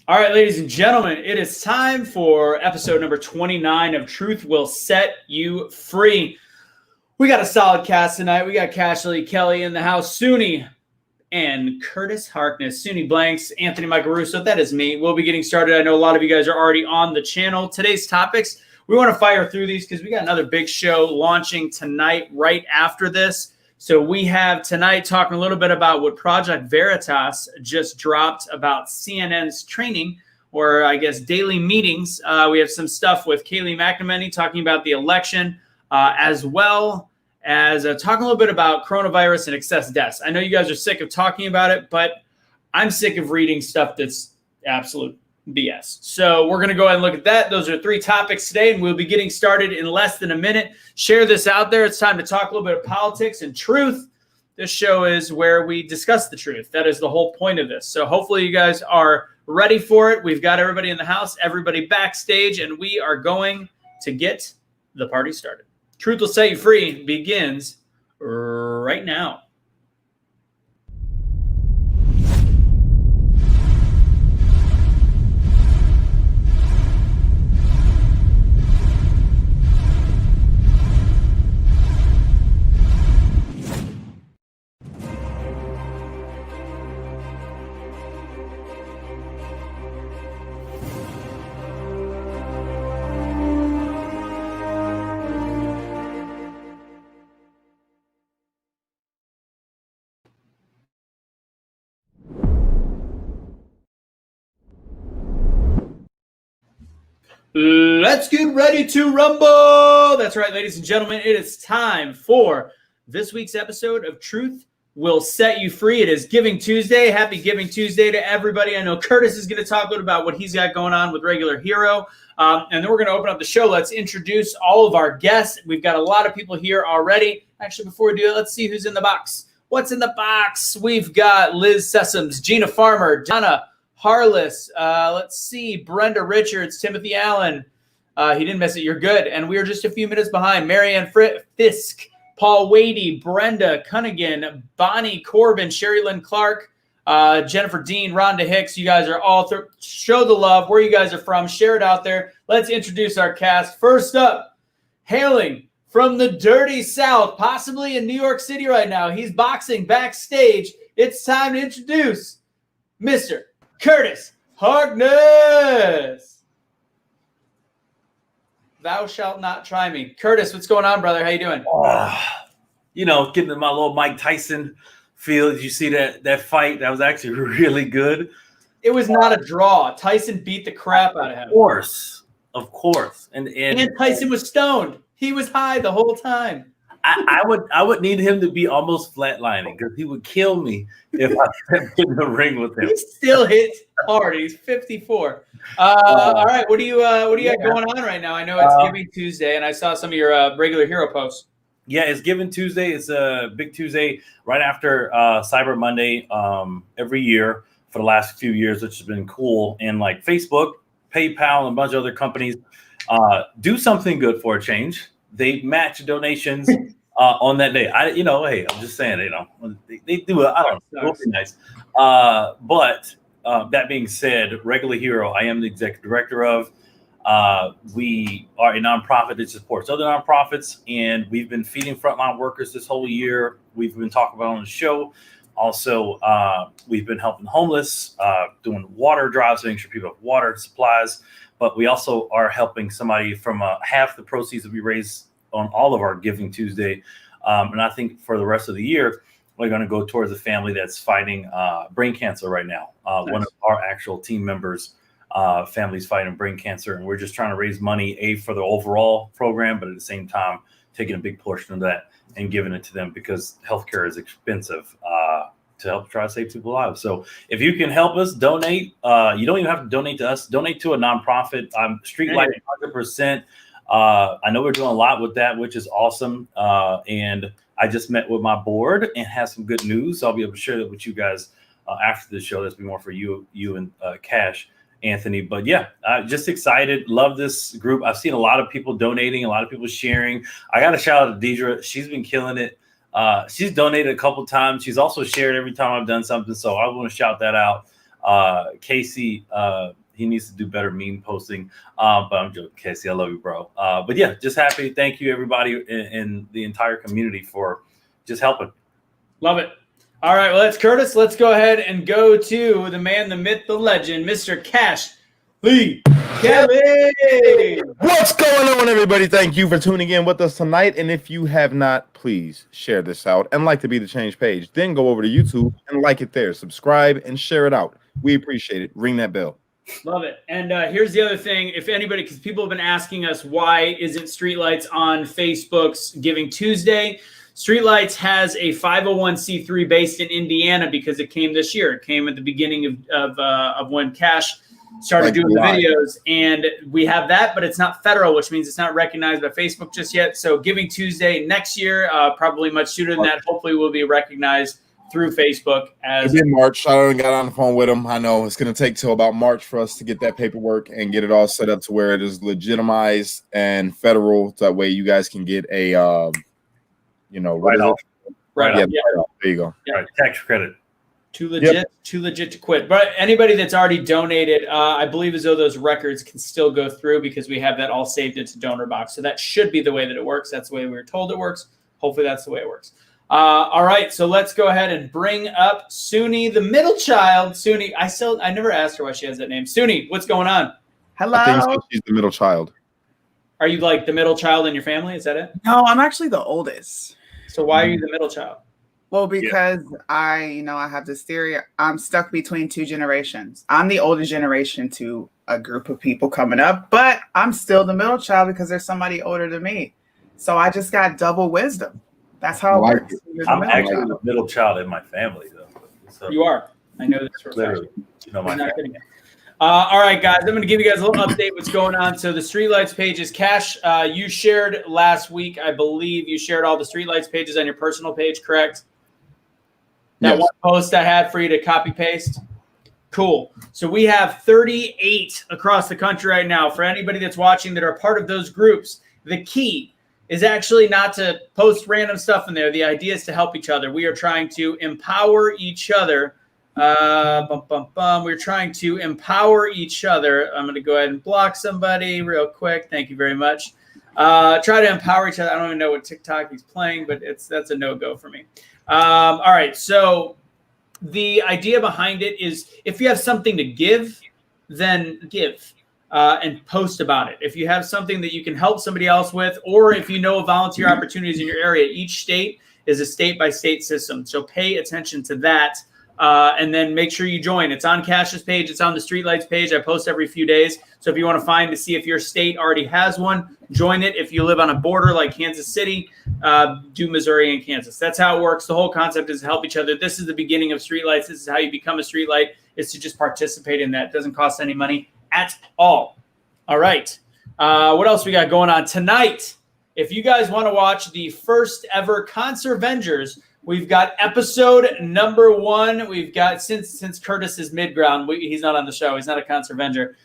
All right, ladies and gentlemen, it is time for episode number 29 of Truth Will Set You Free. We got a solid cast tonight. We got Cashley Kelly in the house, Suni and Curtis Harkness. Suni Blanks, Anthony Michael Russo, that is me. We'll be getting started. I know a lot of you guys are already on the channel. Today's topics, we want to fire through these because we got another big show launching tonight right after this. So we have tonight talking a little bit about what Project Veritas just dropped about CNN's training, or I guess daily meetings. We have some stuff with Kayleigh McEnany talking about the election, as well as talking a little bit about coronavirus and excess deaths. I know you guys are sick of talking about it, but I'm sick of reading stuff that's absolute BS. So we're going to go ahead and look at that. Those are three topics today, and we'll be getting started in less than a minute. Share this out there. It's time to talk a little bit of politics and truth. This show is where we discuss the truth. That is the whole point of this. So hopefully you guys are ready for it. We've got everybody in the house, everybody backstage, and we are going to get the party started. Truth Will Set You Free begins right now. Let's get ready to rumble. That's right, ladies and gentlemen. It is time for this week's episode of Truth Will Set You Free. It is Giving Tuesday. Happy Giving Tuesday to everybody. I know Curtis is going to talk a little about what he's got going on with Regular Hero. And then we're going to open up the show. Let's introduce all of our guests. We've got a lot of people here already. Actually, before we do it, let's see who's in the box. What's in the box? We've got Liz Sessoms, Gina Farmer, Donna Harless, let's see, Brenda Richards, Timothy Allen. He didn't miss it. You're good. And we are just a few minutes behind. Marianne Fisk, Paul Wadey, Brenda Cunningham, Bonnie Corbin, Sherry Lynn Clark, Jennifer Dean, Rhonda Hicks. You guys are all show the love where you guys are from. Share it out there. Let's introduce our cast. First up, hailing from the dirty South, possibly in New York City right now. He's boxing backstage. It's time to introduce Mr. Curtis Harkness. Thou shalt not try me. Curtis, what's going on, brother? How you doing? Getting in my little Mike Tyson feel. Did you see that fight? That was actually really good. It was not a draw. Tyson beat the crap out of him. Of course. And Tyson was stoned. He was high the whole time. I would need him to be almost flatlining because he would kill me if I stepped in the ring with him. He still hits hard. He's 54. All right, what do you got going on right now? I know it's Giving Tuesday, and I saw some of your Regular Hero posts. Yeah, it's Giving Tuesday. It's a big Tuesday right after Cyber Monday every year for the last few years, which has been cool. And like Facebook, PayPal, and a bunch of other companies do something good for a change. They match donations on that day. Hey, I'm just saying, they do it. I don't know. It'll be nice. But that being said, Regular Hero, I am the executive director of. We are a nonprofit that supports other nonprofits, and we've been feeding frontline workers this whole year. We've been talking about it on the show. Also, we've been helping the homeless, doing water drives, making sure people have water supplies. But we also are helping somebody from half the proceeds that we raise on all of our Giving Tuesday. And I think for the rest of the year, we're going to go towards a family that's fighting brain cancer right now. Nice. One of our actual team members' family's fighting brain cancer. And we're just trying to raise money, for the overall program, but at the same time, taking a big portion of that and giving it to them because healthcare is expensive to help try to save people's lives. So if you can help us donate, you don't even have to donate to us. Donate to a nonprofit. Streetlights 100%. I know we're doing a lot with that, which is awesome. And I just met with my board and have some good news. So I'll be able to share that with you guys after the show. That's be more for you and Cash, Anthony. But yeah, just excited. Love this group. I've seen a lot of people donating, a lot of people sharing. I got to shout out to Deidre. She's been killing it. She's donated a couple times. She's also shared every time I've done something. So I want to shout that out. Casey, he needs to do better meme posting. But I'm joking, Casey. I love you, bro. But yeah, just happy. Thank you, everybody in the entire community for just helping. Love it. All right, well, that's Curtis. Let's go ahead and go to the man, the myth, the legend, Mr. Cash Lee Kelly. What's going on, everybody? Thank you for tuning in with us tonight. And if you have not, please share this out and like the Be The Change page. Then go over to YouTube and like it there. Subscribe and share it out. We appreciate it. Ring that bell. Love it. And here's the other thing. If anybody, because people have been asking us, why isn't Streetlights on Facebook's Giving Tuesday? Streetlights has a 501c3 based in Indiana because it came this year. It came at the beginning of when Cash started doing the videos, and we have that, but it's not federal, which means it's not recognized by Facebook just yet. So Giving Tuesday next year, probably much sooner than that, hopefully will be recognized through Facebook. As it's in March. I already got on the phone with them. I know it's going to take till about March for us to get that paperwork and get it all set up to where it is legitimized and federal. That way you guys can get a, right off. Right. Yeah. There you go. Yeah. Right. Tax credit. Too legit to quit. But anybody that's already donated, I believe as though those records can still go through because we have that all saved into donor box. So that should be the way that it works. That's the way we were told it works. Hopefully that's the way it works. All right, so let's go ahead and bring up Suni, the middle child. Suni, I never asked her why she has that name. Suni, what's going on? Hello. I think she's the middle child. Are you like the middle child in your family? Is that it? No, I'm actually the oldest. So why are you the middle child? Well, because I have this theory. I'm stuck between two generations. I'm the older generation to a group of people coming up, but I'm still the middle child because there's somebody older than me. So I just got double wisdom. That's how it works. I'm actually the middle child in my family, though. So, you are. I know this for a fact. Literally. My family. All right, guys. I'm going to give you guys a little update what's going on. So the Streetlights pages, Cash, you shared last week, I believe you shared all the Streetlights pages on your personal page, correct? That one post I had for you to copy paste. Cool. So we have 38 across the country right now. For anybody that's watching that are part of those groups, the key is actually not to post random stuff in there. The idea is to help each other. We are trying to empower each other. We're trying to empower each other. I'm going to go ahead and block somebody real quick. Thank you very much. Try to empower each other. I don't even know what TikTok he's playing, but that's a no-go for me. All right. So the idea behind it is if you have something to give, then give. And post about it. If you have something that you can help somebody else with, or if you know of volunteer opportunities in your area, each state is a state-by-state system. So pay attention to that, and then make sure you join. It's on Cash's page. It's on the Streetlights page. I post every few days. So if you want to find to see if your state already has one, join it. If you live on a border like Kansas City, do Missouri and Kansas. That's how it works. The whole concept is to help each other. This is the beginning of Streetlights. This is how you become a Streetlight, is to just participate in that. It doesn't cost any money at all. All right. What else we got going on tonight? If you guys want to watch the first ever Conservengers, we've got episode number 1. We've got, since Curtis is mid-ground, he's not on the show. He's not a Conservenger.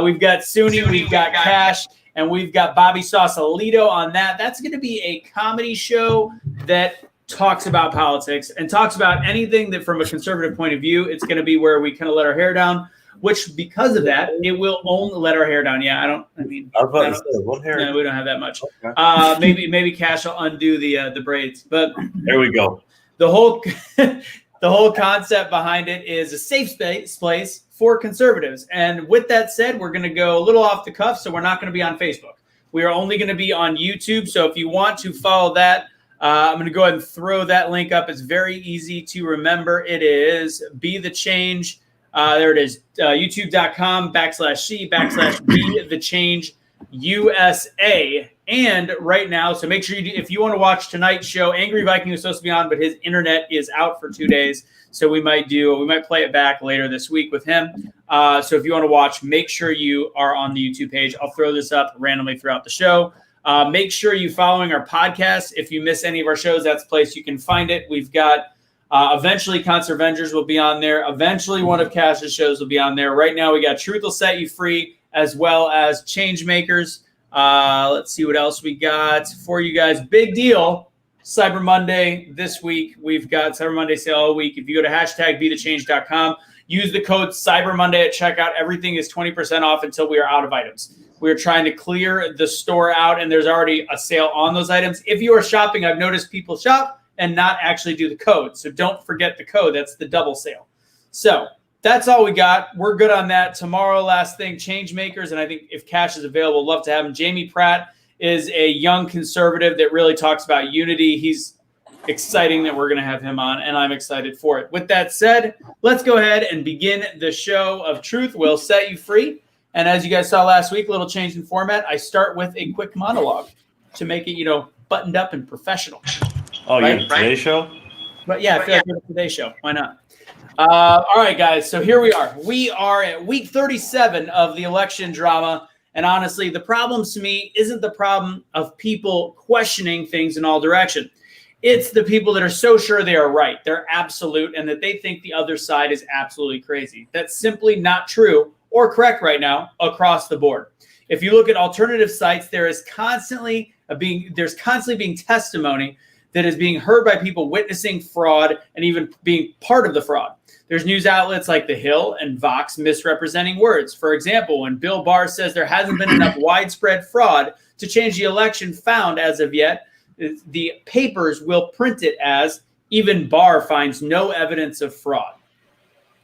We've got Suni, we've got Cash, and we've got Bobby Sausalito on that. That's going to be a comedy show that talks about politics and talks about anything that from a conservative point of view. It's going to be where we kind of let our hair down. Which, because of that, it will only let our hair down. Yeah, what hair? No, we don't have that much. Okay. Maybe Cash will undo the braids. But there we go. The whole concept behind it is a safe place for conservatives. And with that said, we're going to go a little off the cuff, so we're not going to be on Facebook. We are only going to be on YouTube. So if you want to follow that, I'm going to go ahead and throw that link up. It's very easy to remember. It is BeTheChange. There it is, youtube.com/c/BeTheChange USA. And right now, so make sure you do, if you want to watch tonight's show, Angry Viking was supposed to be on, but his internet is out for 2 days. So we might play it back later this week with him. So if you want to watch, make sure you are on the YouTube page. I'll throw this up randomly throughout the show. Make sure you're following our podcast. If you miss any of our shows, that's the place you can find it. We've got eventually Conservengers will be on there. Eventually one of Cash's shows will be on there. Right now we got Truth Will Set You Free as well as Changemakers. Let's see what else we got for you guys. Big deal. Cyber Monday this week. We've got Cyber Monday sale all week. If you go to #BeTheChange.com, Use the code Cyber Monday at checkout. Everything is 20% off until we are out of items. We are trying to clear the store out, and there's already a sale on those items. If you are shopping, I've noticed people shop and not actually do the code. So don't forget the code. That's the double sale. So that's all we got. We're good on that. Tomorrow, last thing, change makers. And I think if Cash is available, love to have him. Jamie Pratt is a young conservative that really talks about unity. He's exciting that we're going to have him on, and I'm excited for it. With that said, let's go ahead and begin the show of Truth Will Set You Free. And as you guys saw last week, a little change in format. I start with a quick monologue to make it, buttoned up and professional. Oh, right? yeah, Today Show? But yeah, I feel like we're the Today Show. Why not? All right, guys. So here we are. We are at week 37 of the election drama. And honestly, the problem to me isn't the problem of people questioning things in all directions. It's the people that are so sure they are right, they're absolute, and that they think the other side is absolutely crazy. That's simply not true or correct right now across the board. If you look at alternative sites, there's constantly being testimony that is being heard by people witnessing fraud and even being part of the fraud. There's news outlets like The Hill and Vox misrepresenting words. For example, when Bill Barr says there hasn't been enough widespread fraud to change the election found as of yet, the papers will print it as even Barr finds no evidence of fraud.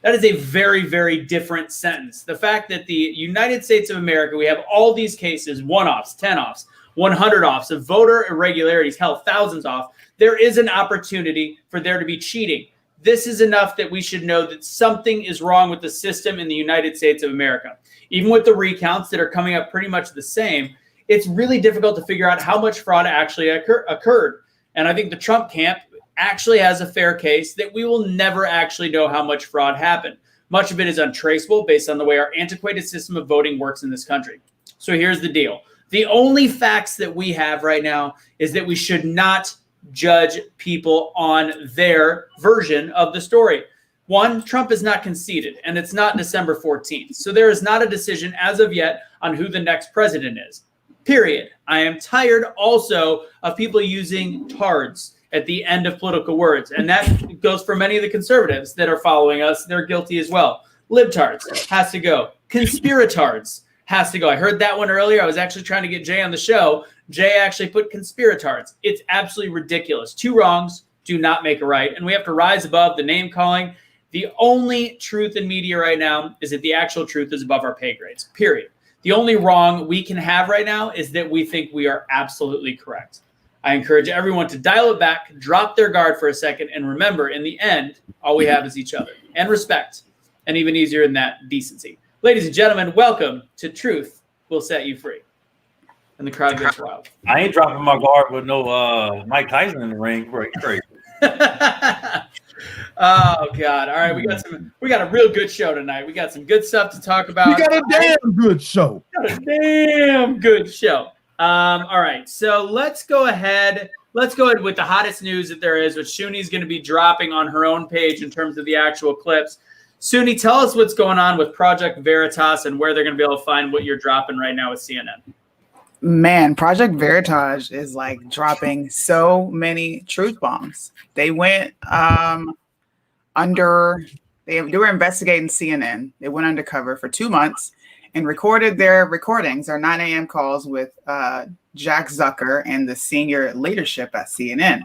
That is a very, very different sentence. The fact that the United States of America, we have all these cases, 1-offs, 10-offs, 100-offs of voter irregularities, hell, thousands off. There is an opportunity for there to be cheating. This is enough that we should know that something is wrong with the system in the United States of America. Even with the recounts that are coming up pretty much the same, it's really difficult to figure out how much fraud actually occurred. And I think the Trump camp actually has a fair case that we will never actually know how much fraud happened. Much of it is untraceable based on the way our antiquated system of voting works in this country. So here's the deal. The only facts that we have right now is that we should not judge people on their version of the story. One, Trump is not conceded, and it's not December 14th. So there is not a decision as of yet on who the next president is. Period. I am tired also of people using tards at the end of political words. And that goes for many of the conservatives that are following us. They're guilty as well. Libtards has to go. Conspiratards has to go. I heard that one earlier. I was actually trying to get Jay on the show. Jay actually put conspiratards. It's absolutely ridiculous. Two wrongs do not make a right. And we have to rise above the name calling. The only truth in media right now is that the actual truth is above our pay grades. Period. The only wrong we can have right now is that we think we are absolutely correct. I encourage everyone to dial it back, drop their guard for a second, and remember, in the end, all we have is each other and respect, and even easier than that, decency. Ladies and gentlemen, welcome to Truth Will Set You Free. And the crowd gets wild. I ain't dropping my guard with no Mike Tyson in the ring. Crazy. Oh God! All right, we got a real good show tonight. We got some good stuff to talk about. We got a damn good show. All right, so let's go ahead with the hottest news that there is, which Shuni's going to be dropping on her own page in terms of the actual clips. Suni, tell us what's going on with Project Veritas and where they're going to be able to find what you're dropping right now with CNN. Man, Project Veritas is like dropping so many truth bombs. They went they were investigating CNN. They went undercover for 2 months and recorded their recordings, their 9 a.m. calls with Jack Zucker and the senior leadership at CNN,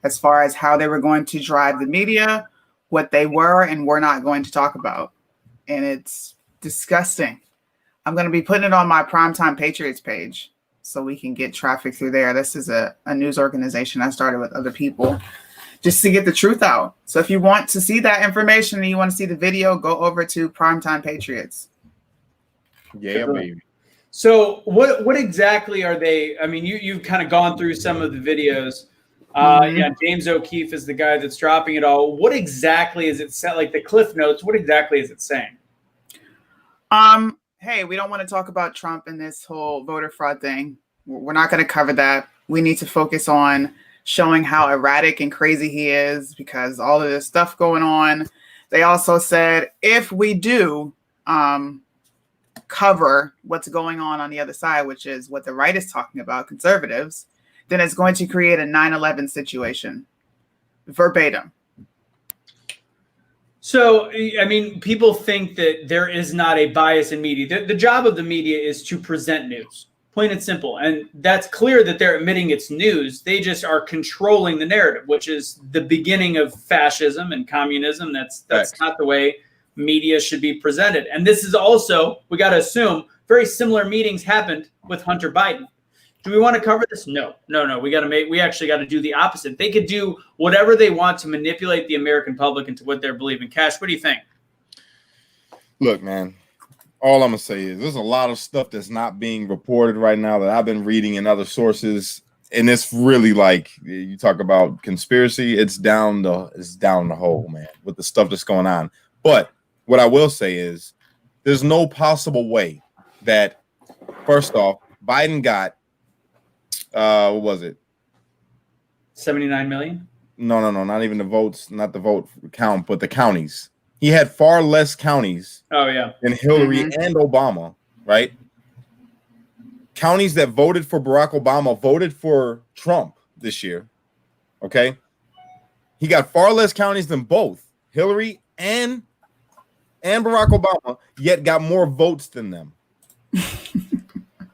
as far as how they were going to drive the media, what they were and were not going to talk about. And it's disgusting. I'm going to be putting it on my Primetime Patriots page so we can get traffic through there. This is a news organization I started with other people just to get the truth out. So if you want to see that information and you want to see the video, go over to Primetime Patriots. Yeah, baby. So what exactly are they? I mean, you've kind of gone through some of the videos. Yeah, James O'Keefe is the guy that's dropping it all. What exactly is it set? Like the Cliff Notes, what exactly is it saying? Hey, we don't want to talk about Trump and this whole voter fraud thing. We're not going to cover that. We need to focus on showing how erratic and crazy he is because all of this stuff going on. They also said if we do cover what's going on the other side, which is what the right is talking about, conservatives, then it's going to create a 9/11 situation. Verbatim. So, I mean, people think that there is not a bias in media. The job of the media is to present news, plain and simple. And that's clear that they're admitting it's news. They just are controlling the narrative, which is the beginning of fascism and communism. That's not the way media should be presented. And this is also, we got to assume, very similar meetings happened with Hunter Biden. Do we want to cover this? No. We actually got to do the opposite. They could do whatever they want to manipulate the American public into what they're believing. Cash, what do you think? Look, man, all I'm going to say is there's a lot of stuff that's not being reported right now that I've been reading in other sources. And it's really like, you talk about conspiracy, it's down the hole, man, with the stuff that's going on. But what I will say is there's no possible way that, first off, Biden got, what was it? 79 million? No, not even the votes, not the vote count, but the counties. He had far less counties than Hillary and Obama, right? Counties that voted for Barack Obama voted for Trump this year, okay? He got far less counties than both Hillary and Barack Obama, yet got more votes than them.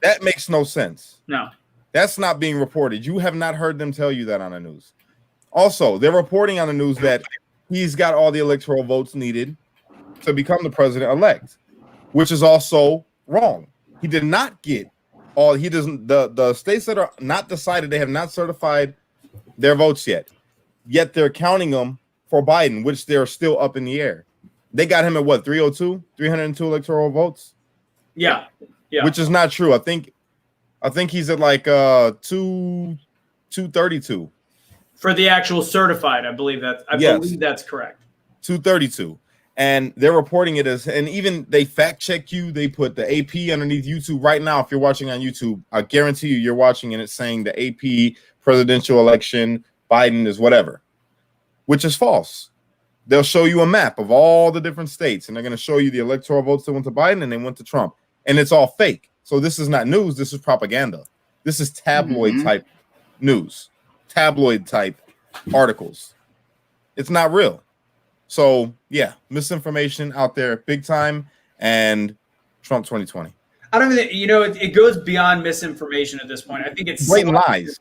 That makes no sense. No. That's not being reported. You have not heard them tell you that on the news. Also, they're reporting on the news that he's got all the electoral votes needed to become the president-elect, which is also wrong. He did not get all. He doesn't. The states that are not decided, they have not certified their votes yet. Yet they're counting them for Biden, which they're still up in the air. They got him at what, 302 electoral votes? Yeah. Which is not true. I think he's at like 232 for the actual certified. I believe that's correct. 232, and they're reporting it as, and even they fact check you. They put the AP underneath YouTube right now. If you're watching on YouTube, I guarantee you're watching and it's saying the AP presidential election, Biden is whatever, which is false. They'll show you a map of all the different states, and they're going to show you the electoral votes that went to Biden and they went to Trump, and it's all fake. So this is not news. This is propaganda. This is tabloid type news, tabloid type articles. It's not real. So yeah, misinformation out there big time, and Trump 2020. I don't think, it goes beyond misinformation at this point. I think it's blatant lies.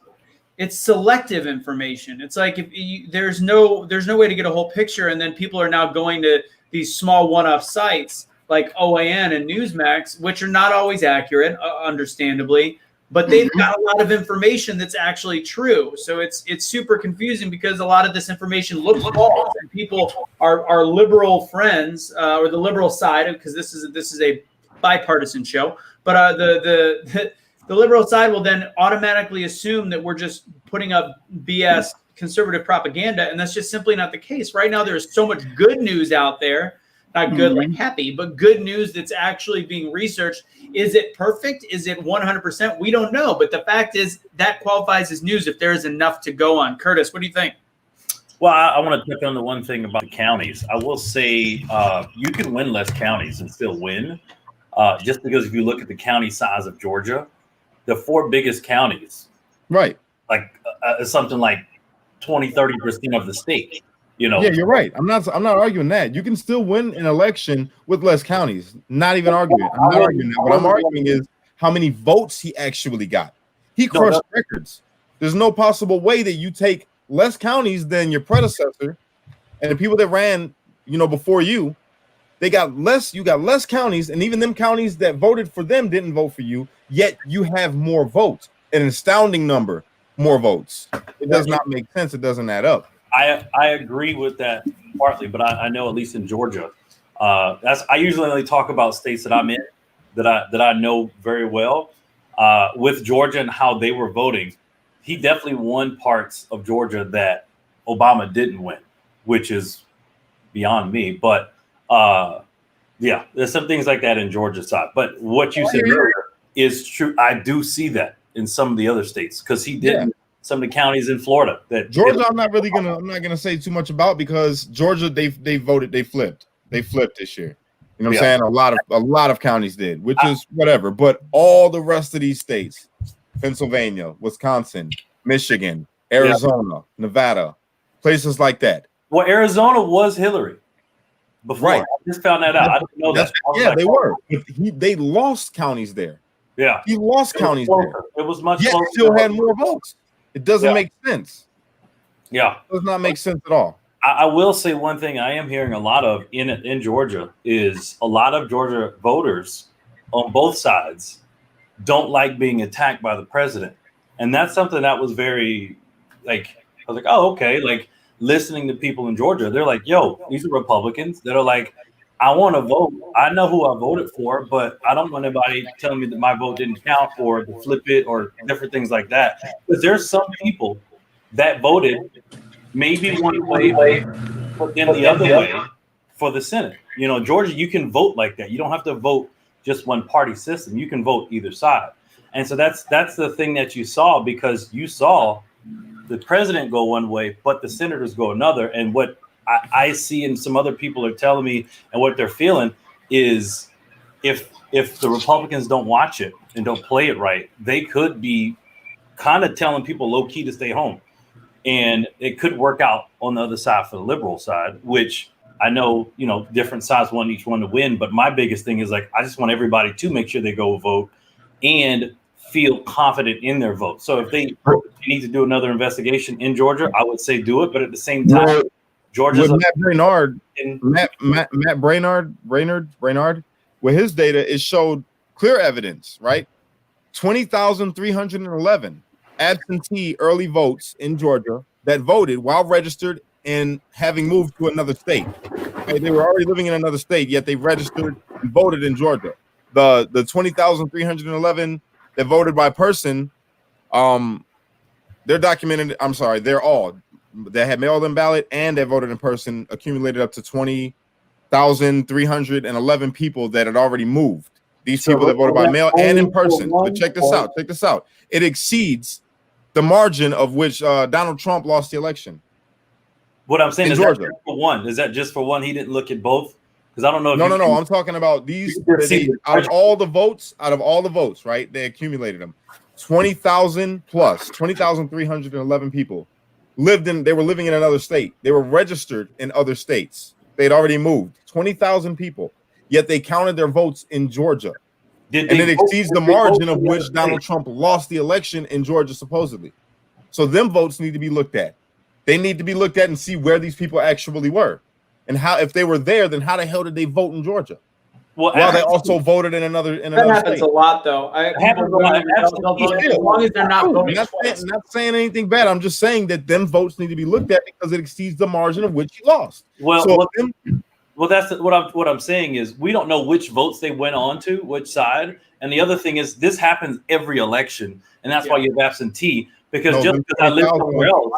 It's selective information. It's like there's no way to get a whole picture, and then people are now going to these small one-off sites like OAN and Newsmax, which are not always accurate, understandably, but they've got a lot of information that's actually true. So it's super confusing because a lot of this information looks false, and people are liberal friends or the liberal side, because this is a bipartisan show, but the liberal side will then automatically assume that we're just putting up BS conservative propaganda, and that's just simply not the case. Right now, there's so much good news out there. Not good like happy, but good news that's actually being researched. Is it perfect? Is it 100%? We don't know. But the fact is that qualifies as news if there is enough to go on. Curtis, what do you think? Well, I want to touch on the one thing about the counties. I will say you can win less counties and still win. Just because if you look at the county size of Georgia, the 4 biggest counties, right, like something like 20-30% of the state. Yeah, you're right. I'm not arguing that. You can still win an election with less counties. Not even arguing. I'm not arguing that. What I'm arguing is how many votes he actually got. He crushed records. There's no possible way that you take less counties than your predecessor and the people that ran, before you. They got less. You got less counties, and even them counties that voted for them didn't vote for you. Yet you have more votes, an astounding number more votes. It does not make sense. It doesn't add up. I agree with that partly, but I know at least in Georgia, I usually only talk about states that I'm in that I know very well. With Georgia and how they were voting, he definitely won parts of Georgia that Obama didn't win, which is beyond me. But yeah, there's some things like that in Georgia's side. But what you said earlier is true. I do see that in some of the other states because he didn't. Some of the counties in Florida that Georgia, I'm not gonna say too much about because Georgia, they flipped this year. You know what I'm saying? A lot of counties did, which is whatever. But all the rest of these states, Pennsylvania, Wisconsin, Michigan, Arizona, Nevada, places like that. Well, Arizona was Hillary. before. Right. I just found that out. I didn't know that. Yeah, they were. They lost counties there. Yeah. He lost counties there. It was much Yet closer. still had more votes. It doesn't make sense. Yeah. It does not make sense at all. I will say one thing I am hearing a lot of in Georgia is a lot of Georgia voters on both sides don't like being attacked by the president. And that's something that was very, like, I was like, oh, okay. Like, listening to people in Georgia, they're like, yo, these are Republicans that are like, I want to vote. I know who I voted for, but I don't want anybody telling me that my vote didn't count or to flip it or different things like that. Because there's some people that voted maybe one way, but then the other way for the Senate. You know, Georgia, you can vote like that. You don't have to vote just one party system. You can vote either side. And so that's the thing that you saw, because you saw the president go one way, but the senators go another. And what I see and some other people are telling me and what they're feeling is if the Republicans don't watch it and don't play it right, they could be kind of telling people low key to stay home. And it could work out on the other side for the liberal side, which I know, you know, different sides want each one to win. But my biggest thing is, like, I just want everybody to make sure they go vote and feel confident in their vote. So if they need to do another investigation in Georgia, I would say do it. But at the same time, Georgia's Matt Brainard, with his data, it showed clear evidence, right? 20,311 absentee early votes in Georgia that voted while registered and having moved to another state. Okay, they were already living in another state, yet they registered and voted in Georgia. The 20,311 that voted by person, they're documented. I'm sorry, they're all that had mailed in ballot and that voted in person, accumulated up to 20,311 people that had already moved. These people that voted by mail and in person. But check this out. Check this out. It exceeds the margin of which Donald Trump lost the election. What I'm saying in is Georgia. that for one. Is that just for one? He didn't look at both? Because I don't know. No. I'm talking about these. Out of all the votes, right? They accumulated them. 20,000 plus, 20,311 people they were living in another state. They were registered in other states. They'd already moved. 20,000 people. Yet they counted their votes in Georgia. And it exceeds the margin of which Donald Trump lost the election in Georgia, supposedly. So them votes need to be looked at. They need to be looked at and see where these people actually were. And how, if they were there, then how the hell did they vote in Georgia? Well, they also voted in another that happens state. a lot, though. As long as they're not voting twice. Not saying anything bad. I'm just saying that them votes need to be looked at because it exceeds the margin of which he lost. Well, that's what I'm saying is we don't know which votes they went on to, which side. And the other thing is this happens every election, and that's why you have absentee. Because just because I live somewhere else,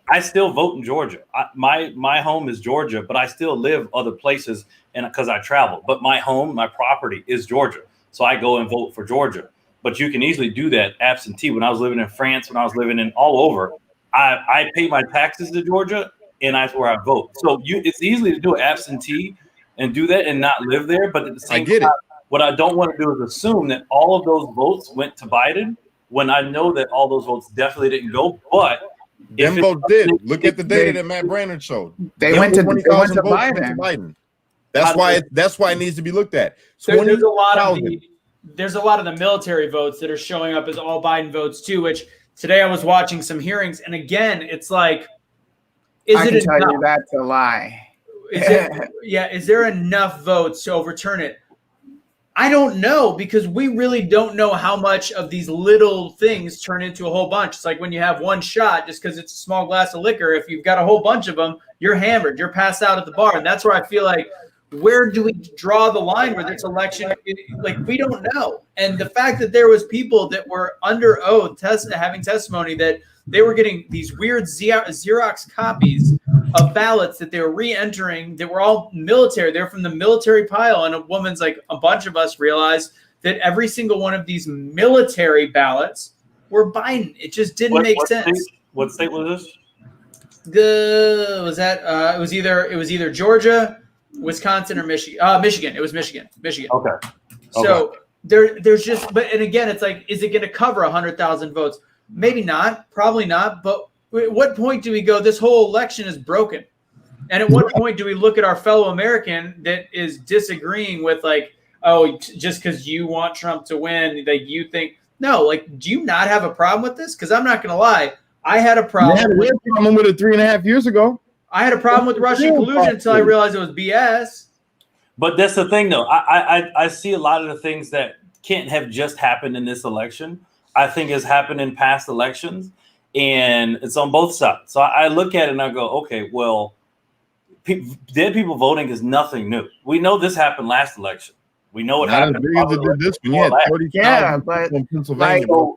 I still vote in Georgia. My home is Georgia, but I still live other places, and because I travel. But my home, my property is Georgia, so I go and vote for Georgia. But you can easily do that absentee. When I was living in France, when I was living in all over, I pay my taxes to Georgia, and that's where I vote. So it's easy to do absentee and do that and not live there. But at the same time, what I don't want to do is assume that all of those votes went to Biden when I know that all those votes definitely didn't go. But them votes did. Look at the data that Matt Brainard showed. They went to Biden. That's why it needs to be looked at. There's a lot of the military votes that are showing up as all Biden votes too. Which today I was watching some hearings, and again, it's like, I can tell you that's a lie. Is there enough votes to overturn it? I don't know, because we really don't know how much of these little things turn into a whole bunch. It's like when you have one shot, just because it's a small glass of liquor, if you've got a whole bunch of them, you're hammered, you're passed out at the bar. And that's where I feel like, where do we draw the line where this election, like, we don't know. And the fact that there was people that were under oath having testimony that they were getting these weird Xerox copies of ballots that they were re-entering that were all military. They're from the military pile. And a bunch of us realized that every single one of these military ballots were Biden. It just didn't make sense. What state was this? It was either Georgia, Wisconsin, or Michigan. Michigan. It was Michigan. Okay. So there's just, and again, it's like, is it going to cover 100,000 votes? Maybe not, probably not. But at what point do we go, this whole election is broken? And at what point do we look at our fellow American that is disagreeing with like, oh, just because you want Trump to win, like you think, no, like, do you not have a problem with this? Because I'm not going to lie. I had a problem. We had a problem with it 3.5 years ago. I had a problem with Russian collusion until I realized it was BS. But that's the thing, though. I see a lot of the things that can't have just happened in this election. I think has happened in past elections, and it's on both sides. So I look at it and I go, okay, well, dead people voting is nothing new. We know this happened last election. We know what happened. This one. You had 30,000 in Pennsylvania. Like,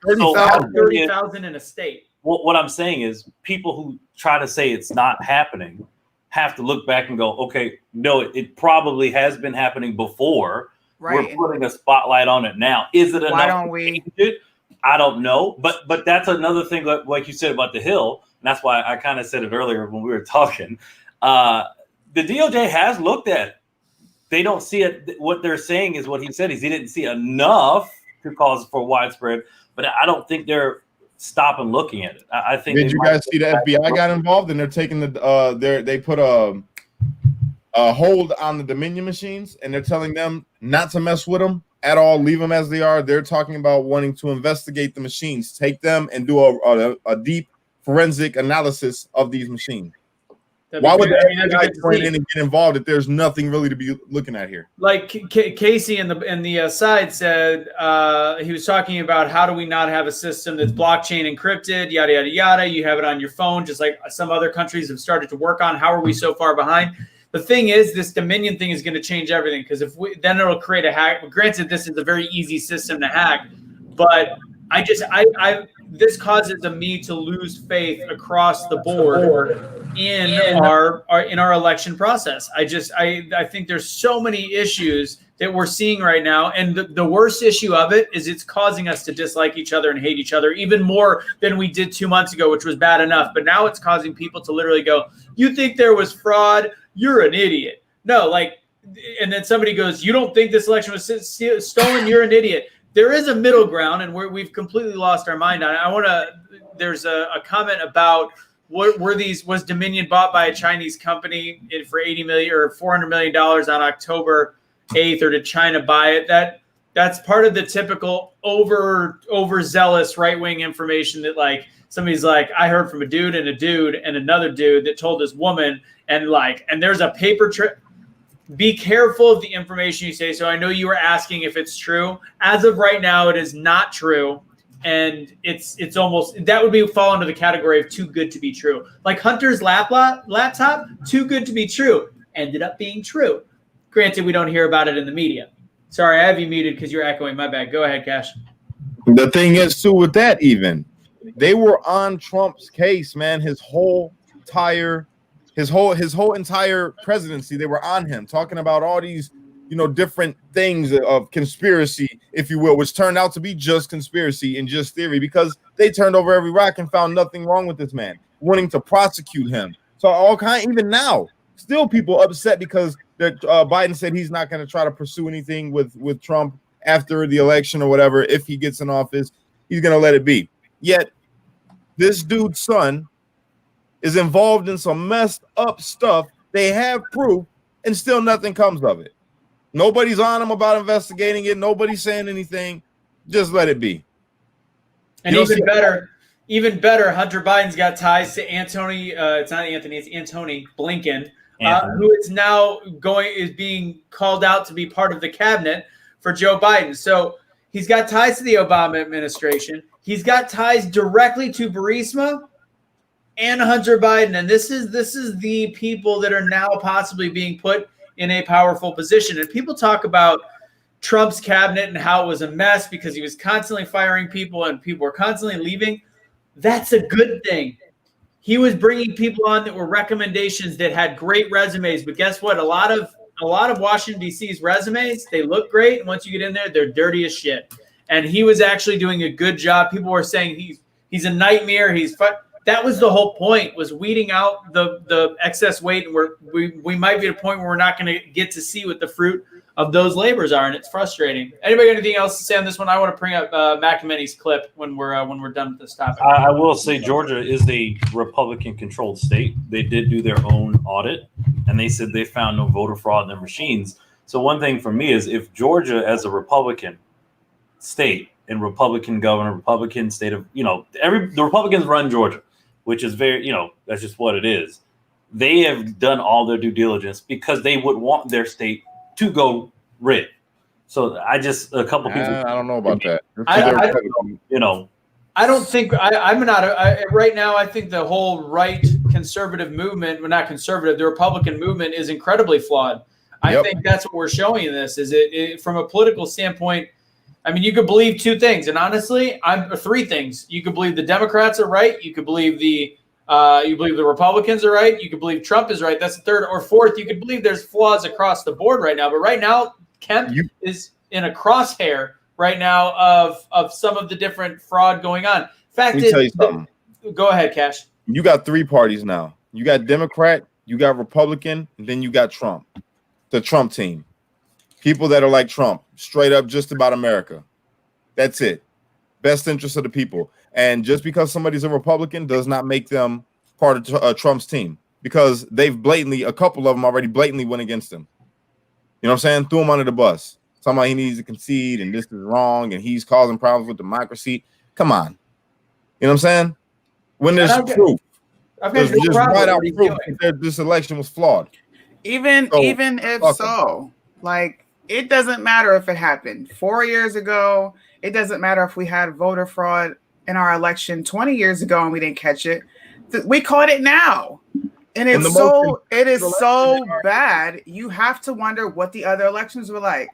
30,000 in a state. What I'm saying is people who try to say it's not happening have to look back and go, okay, no, it probably has been happening before. Right. We're putting a spotlight on it now. Is it enough? Why don't we? I don't know. But that's another thing, like you said about the Hill. And that's why I kind of said it earlier when we were talking. The DOJ has looked at it. They don't see it. What they're saying is what he said is he didn't see enough to cause for widespread. But I don't think they're stopping looking at it. I think. Did you guys see the FBI got involved and they're taking they put a hold on the Dominion machines and they're telling them not to mess with them at all, leave them as they are. They're talking about wanting to investigate the machines, take them and do a deep forensic analysis of these machines. Why would the FBI join in and get involved if there's nothing really to be looking at here? Like Casey in the side said, he was talking about how do we not have a system that's blockchain encrypted, yada, yada, yada. You have it on your phone, just like some other countries have started to work on. How are we so far behind? The thing is, this Dominion thing is going to change everything because then it'll create a hack. Granted, this is a very easy system to hack, but this causes me to lose faith across the board in our election process. I think there's so many issues that we're seeing right now, and the worst issue of it is it's causing us to dislike each other and hate each other even more than we did 2 months ago, which was bad enough. But now it's causing people to literally go, "You think there was fraud? You're an idiot." No, like, and then somebody goes, "You don't think this election was stolen? You're an idiot." There is a middle ground, and we've completely lost our mind on it. There's a comment about was Dominion bought by a Chinese company for $80 million or $400 million on October 8th, or did China buy it? That's part of the typical overzealous right-wing information that like somebody's like, I heard from a dude and another dude that told this woman, and there's a paper trail. Be careful of the information you say. So I know you were asking if it's true. As of right now, it is not true. And it's almost, that would fall into the category of too good to be true. Like Hunter's laptop, too good to be true, ended up being true. Granted, we don't hear about it in the media. Sorry, I have you muted because you're echoing. My bad. Go ahead, Cash. The thing is, too, with that, even they were on Trump's case, man. His whole entire presidency, they were on him, talking about all these, different things of conspiracy, if you will, which turned out to be just conspiracy and just theory, because they turned over every rock and found nothing wrong with this man, wanting to prosecute him. So even now, still people upset because Biden said he's not going to try to pursue anything with Trump after the election or whatever. If he gets in office, he's going to let it be. Yet this dude's son is involved in some messed up stuff. They have proof, and still nothing comes of it. Nobody's on him about investigating it. Nobody's saying anything. Just let it be. And even better, Hunter Biden's got ties to Antony. It's not Anthony. It's Antony Blinken, who is now is being called out to be part of the cabinet for Joe Biden. So he's got ties to the Obama administration. He's got ties directly to Burisma and Hunter Biden. And this is the people that are now possibly being put in a powerful position. And people talk about Trump's cabinet and how it was a mess because he was constantly firing people and people were constantly leaving. That's a good thing. He was bringing people on that were recommendations that had great resumes. But guess what? A lot of Washington, D.C.'s resumes, they look great. And once you get in there, they're dirty as shit. And he was actually doing a good job. People were saying he's a nightmare. That was the whole point, was weeding out the excess weight. And we might be at a point where we're not going to get to see what the fruit of those labors are, and it's frustrating. Anybody got anything else to say on this one? I want to bring up McEnany's clip when we're done with this topic. I will say Georgia is a Republican-controlled state. They did do their own audit. and they said they found no voter fraud in their machines. So one thing for me is if Georgia, as a Republican state and Republican governor, Republican state of, the Republicans run Georgia, which is very, that's just what it is. They have done all their due diligence because they would want their state to go red. So I don't know about that. I don't think I'm not right now. I think the whole right conservative movement, well, not conservative, the Republican movement is incredibly flawed. I think that's what we're showing in this. Is it from a political standpoint? I mean, you could believe two things, and honestly, three things. You could believe the Democrats are right. You could believe the Republicans are right. You could believe Trump is right. That's the third or fourth. You could believe there's flaws across the board right now. But right now, Kemp is in a crosshair right now of some of the different fraud going on. Fact is, tell you something. Go ahead, Cash. You got three parties now. You got Democrat, you got Republican, and then you got Trump. The Trump team. People that are like Trump, straight up just about America. That's it. Best interest of the people. And just because somebody's a Republican does not make them part of Trump's team, because they've a couple of them already blatantly went against him. You know what I'm saying? Threw him under the bus. Talking about he needs to concede and this is wrong and he's causing problems with democracy. Come on. You know what I'm saying? When there's proof. There's just right out proof that this election was flawed. Even if so, like, it doesn't matter if it happened 4 years ago. It doesn't matter if we had voter fraud in our election 20 years ago and we didn't catch it. We caught it now. And it is so bad. You have to wonder what the other elections were like.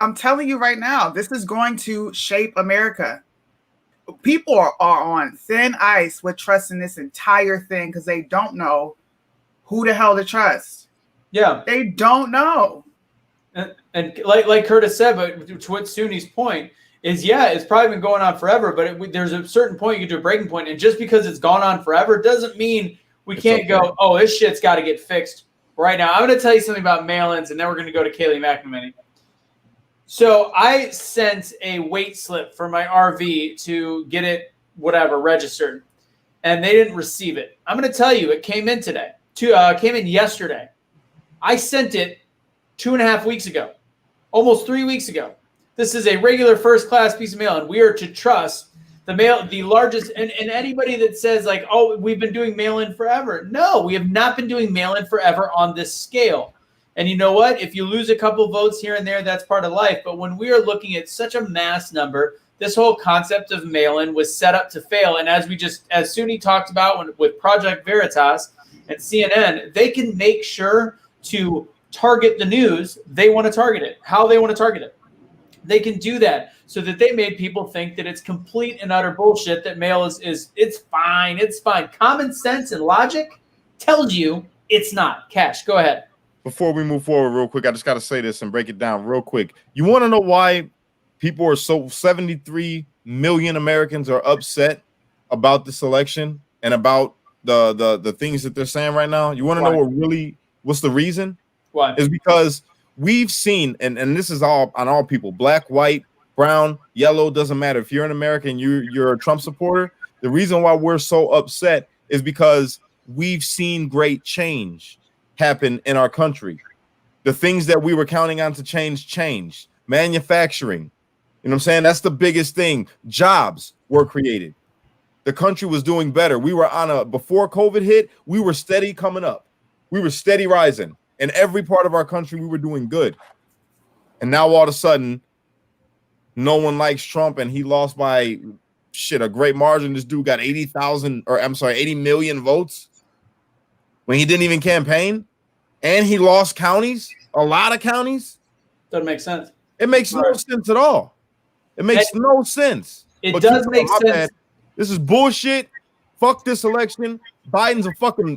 I'm telling you right now, this is going to shape America. People are on thin ice with trusting this entire thing because they don't know who the hell to trust. Yeah. They don't know. And like Curtis said, but to what Suni's point is, it's probably been going on forever, but there's a certain point you get to a breaking point, and just because it's gone on forever doesn't mean we can't go, oh, this shit's got to get fixed right now. I'm going to tell you something about mail-ins, and then we're going to go to Kaylee McNamee. So I sent a weight slip for my RV to get it, registered, and they didn't receive it. I'm going to tell you, it came in today. Came in yesterday. I sent it 2.5 weeks ago, almost 3 weeks ago. This is a regular first-class piece of mail, and we are to trust the largest, and anybody that says like, oh, we've been doing mail-in forever. No, we have not been doing mail-in forever on this scale. And you know what? If you lose a couple votes here and there, that's part of life. But when we are looking at such a mass number, this whole concept of mail-in was set up to fail. And as Suni talked about with Project Veritas and CNN, they can make sure to target the news they want to target it, how they want to target it. They can do that so that they made people think that it's complete and utter bullshit, that mail is it's fine. It's fine. Common sense and logic tells you it's not. Cash, go ahead. Before we move forward real quick, I just got to say this and break it down real quick. You want to know why 73 million Americans are upset about this election and about the things that they're saying right now? You want to know what's the reason? Why? Is because we've seen, and this is all on all people, black, white, brown, yellow, doesn't matter. If you're an American, you're a Trump supporter, the reason why we're so upset is because we've seen great change happen in our country. The things that we were counting on to changed. Manufacturing, you know what I'm saying? That's the biggest thing. Jobs were created. The country was doing better. We were before COVID hit, we were steady coming up. We were steady rising. In every part of our country, we were doing good. And now all of a sudden, no one likes Trump, and he lost by a great margin. This dude got 80 million votes when he didn't even campaign, and he lost counties, a lot of counties. Doesn't make sense. It makes no sense at all. It makes no sense. It does make sense. Bad. This is bullshit. Fuck this election. Biden's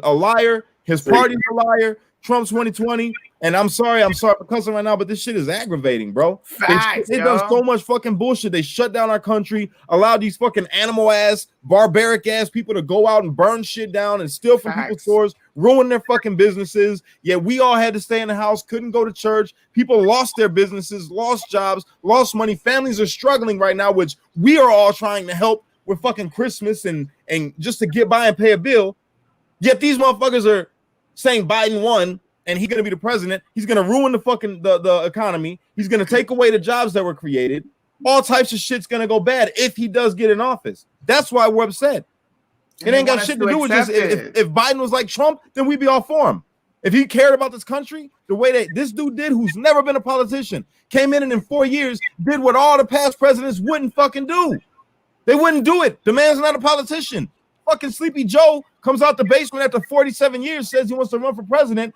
a liar. His party's a liar. Trump's 2020. And I'm sorry for cussing right now, but this shit is aggravating, bro. They done so much fucking bullshit. They shut down our country, allowed these fucking animal-ass, barbaric-ass people to go out and burn shit down and steal from people's stores, ruin their fucking businesses. Yet we all had to stay in the house, couldn't go to church. People lost their businesses, lost jobs, lost money. Families are struggling right now, which we are all trying to help with fucking Christmas and just to get by and pay a bill. Yet these motherfuckers are saying Biden won and he's going to be the president. He's going to ruin the fucking the economy. He's going to take away the jobs that were created. All types of shit's going to go bad if he does get in office. That's why we're upset. It ain't got shit to do with just if Biden was like Trump, then we'd be all for him. If he cared about this country the way that this dude did, who's never been a politician, came in and in 4 years did what all the past presidents wouldn't fucking do. They wouldn't do it. The man's not a politician. Fucking Sleepy Joe comes out the basement after 47 years, says he wants to run for president,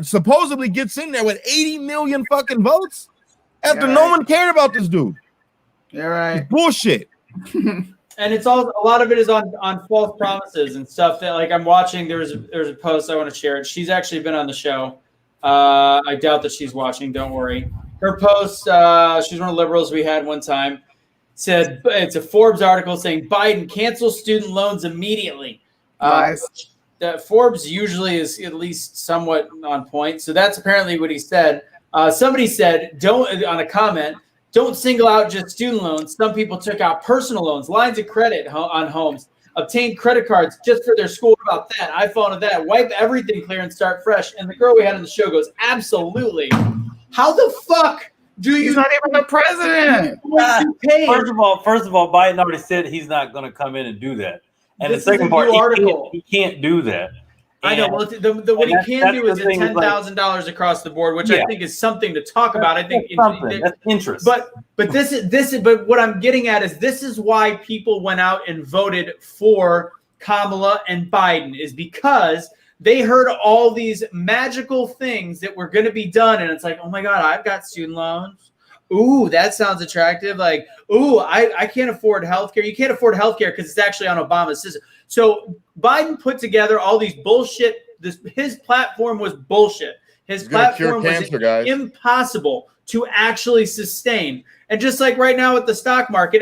supposedly gets in there with 80 million fucking votes after no one cared about this dude. You're right. It's bullshit. And it's all a lot of it is on false promises and stuff that like I'm watching. There's a post I want to share it. She's actually been on the show. I doubt that she's watching. Don't worry. Her post. She's one of the liberals we had one time. Said it's a Forbes article saying Biden cancels student loans immediately. Nice. That Forbes usually is at least somewhat on point. So that's apparently what he said. Somebody said don't on a comment. Don't single out just student loans. Some people took out personal loans, lines of credit on homes, obtained credit cards just for their school. What about that? iPhone of that. Wipe everything clear and start fresh. And the girl we had on the show goes, absolutely. How the fuck do you? He's not even the president. First of all, Biden already said he's not going to come in and do that. And This the second part, article. he can't do that. I know. Well, what he can do is $10,000 across the board, which I think is something to talk about. I think that's interest. But But what I'm getting at is this is why people went out and voted for Kamala and Biden is because they heard all these magical things that were going to be done, and it's like, oh my God, I've got student loans. Ooh, that sounds attractive. Like, ooh, I can't afford healthcare. You can't afford healthcare because it's actually on Obama's system. So Biden put together all these bullshit. His platform was bullshit. His platform was impossible to actually sustain. And just like right now with the stock market,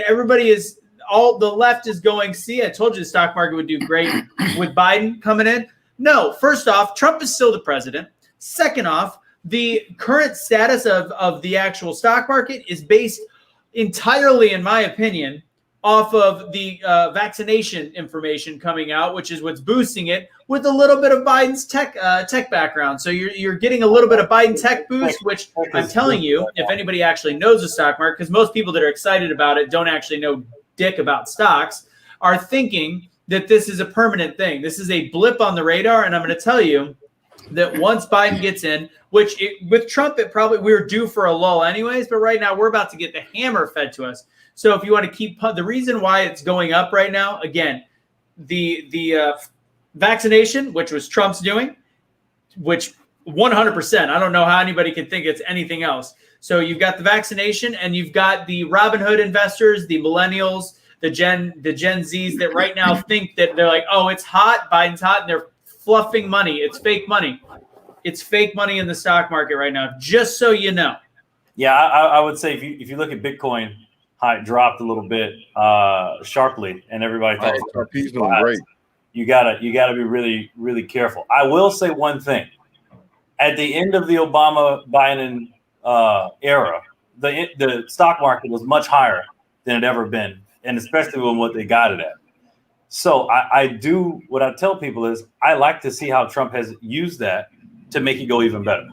all the left is going, see, I told you the stock market would do great with Biden coming in. No, first off, Trump is still the president. Second off, the current status of the actual stock market is based entirely, in my opinion, off of the vaccination information coming out, which is what's boosting it with a little bit of Biden's tech background. So you're getting a little bit of Biden tech boost, which I'm telling you, if anybody actually knows the stock market, because most people that are excited about it don't actually know dick about stocks, are thinking that this is a permanent thing. This is a blip on the radar. And I'm going to tell you that once Biden gets in, with Trump, we were due for a lull anyways, but right now we're about to get the hammer fed to us. So if you want to keep the reason why it's going up right now, again, the vaccination, which was Trump's doing, which 100%, I don't know how anybody can think it's anything else. So you've got the vaccination and you've got the Robinhood investors, the millennials, the Gen Zs that right now think that they're like, oh, it's hot, Biden's hot, and they're fluffing money. It's fake money. It's fake money in the stock market right now, just so you know. Yeah, I would say if you look at Bitcoin, how it dropped a little bit sharply, and everybody thought it was great. You gotta be really, really careful. I will say one thing: at the end of the Obama-Biden era, the stock market was much higher than it ever been, and especially when what they got it at. So what I tell people is I like to see how Trump has used that to make it go even better.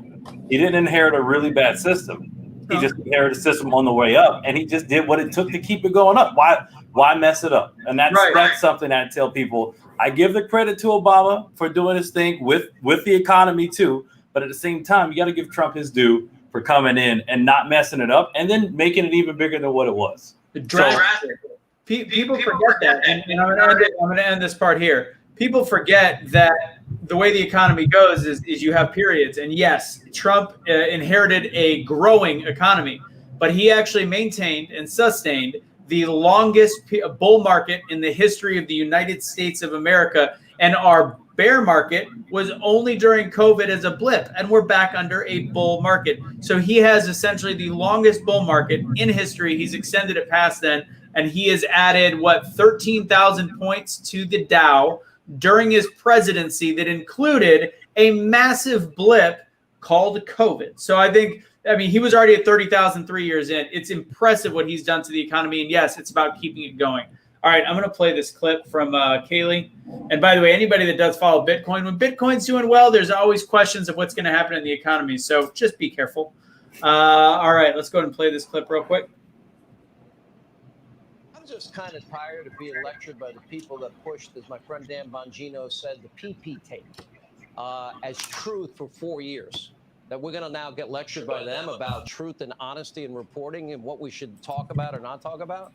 He didn't inherit a really bad system. He just inherited a system on the way up, and he just did what it took to keep it going up. Why mess it up? And that's something I tell people. I give the credit to Obama for doing his thing with the economy too, but at the same time, you got to give Trump his due for coming in and not messing it up, and then making it even bigger than what it was. People forget that, and I'm going to end this part here. People forget that the way the economy goes is you have periods. And yes, Trump inherited a growing economy, but he actually maintained and sustained the longest bull market in the history of the United States of America. And our bear market was only during COVID as a blip, and we're back under a bull market. So he has essentially the longest bull market in history. He's extended it past then, and he has added, 13,000 points to the Dow during his presidency that included a massive blip called COVID. So I mean, he was already at 30,000 3 years in. It's impressive what he's done to the economy. And yes, it's about keeping it going. All right, I'm going to play this clip from Kaylee. And by the way, anybody that does follow Bitcoin, when Bitcoin's doing well, there's always questions of what's going to happen in the economy. So just be careful. All right, let's go ahead and play this clip real quick. I'm just kind of tired of being lectured by the people that pushed, as my friend Dan Bongino said, the PP tape as truth for 4 years. That we're going to now get lectured by them about truth and honesty and reporting and what we should talk about or not talk about?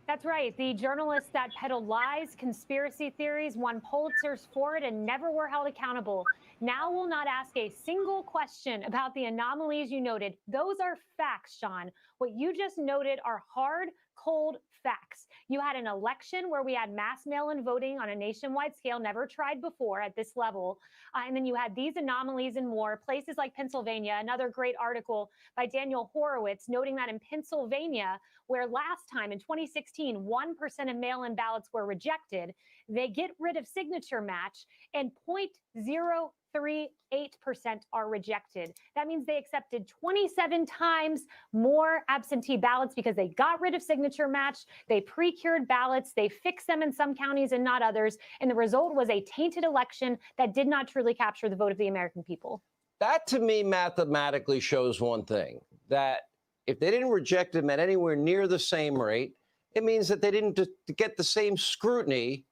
That's right. The journalists that peddled lies, conspiracy theories, won Pulitzers for it, and never were held accountable, now will not ask a single question about the anomalies you noted. Those are facts, Sean. What you just noted are hard, cold facts. You had an election where we had mass mail-in voting on a nationwide scale, never tried before at this level. And then you had these anomalies and more. Places like Pennsylvania, another great article by Daniel Horowitz noting that in Pennsylvania, where last time in 2016, 1% of mail-in ballots were rejected, they get rid of signature match and 0.038% are rejected. That means they accepted 27 times more absentee ballots because they got rid of signature match. They pre-cured ballots. They fixed them in some counties and not others. And the result was a tainted election that did not truly capture the vote of the American people. That to me mathematically shows one thing, that if they didn't reject them at anywhere near the same rate, it means that they didn't get the same scrutiny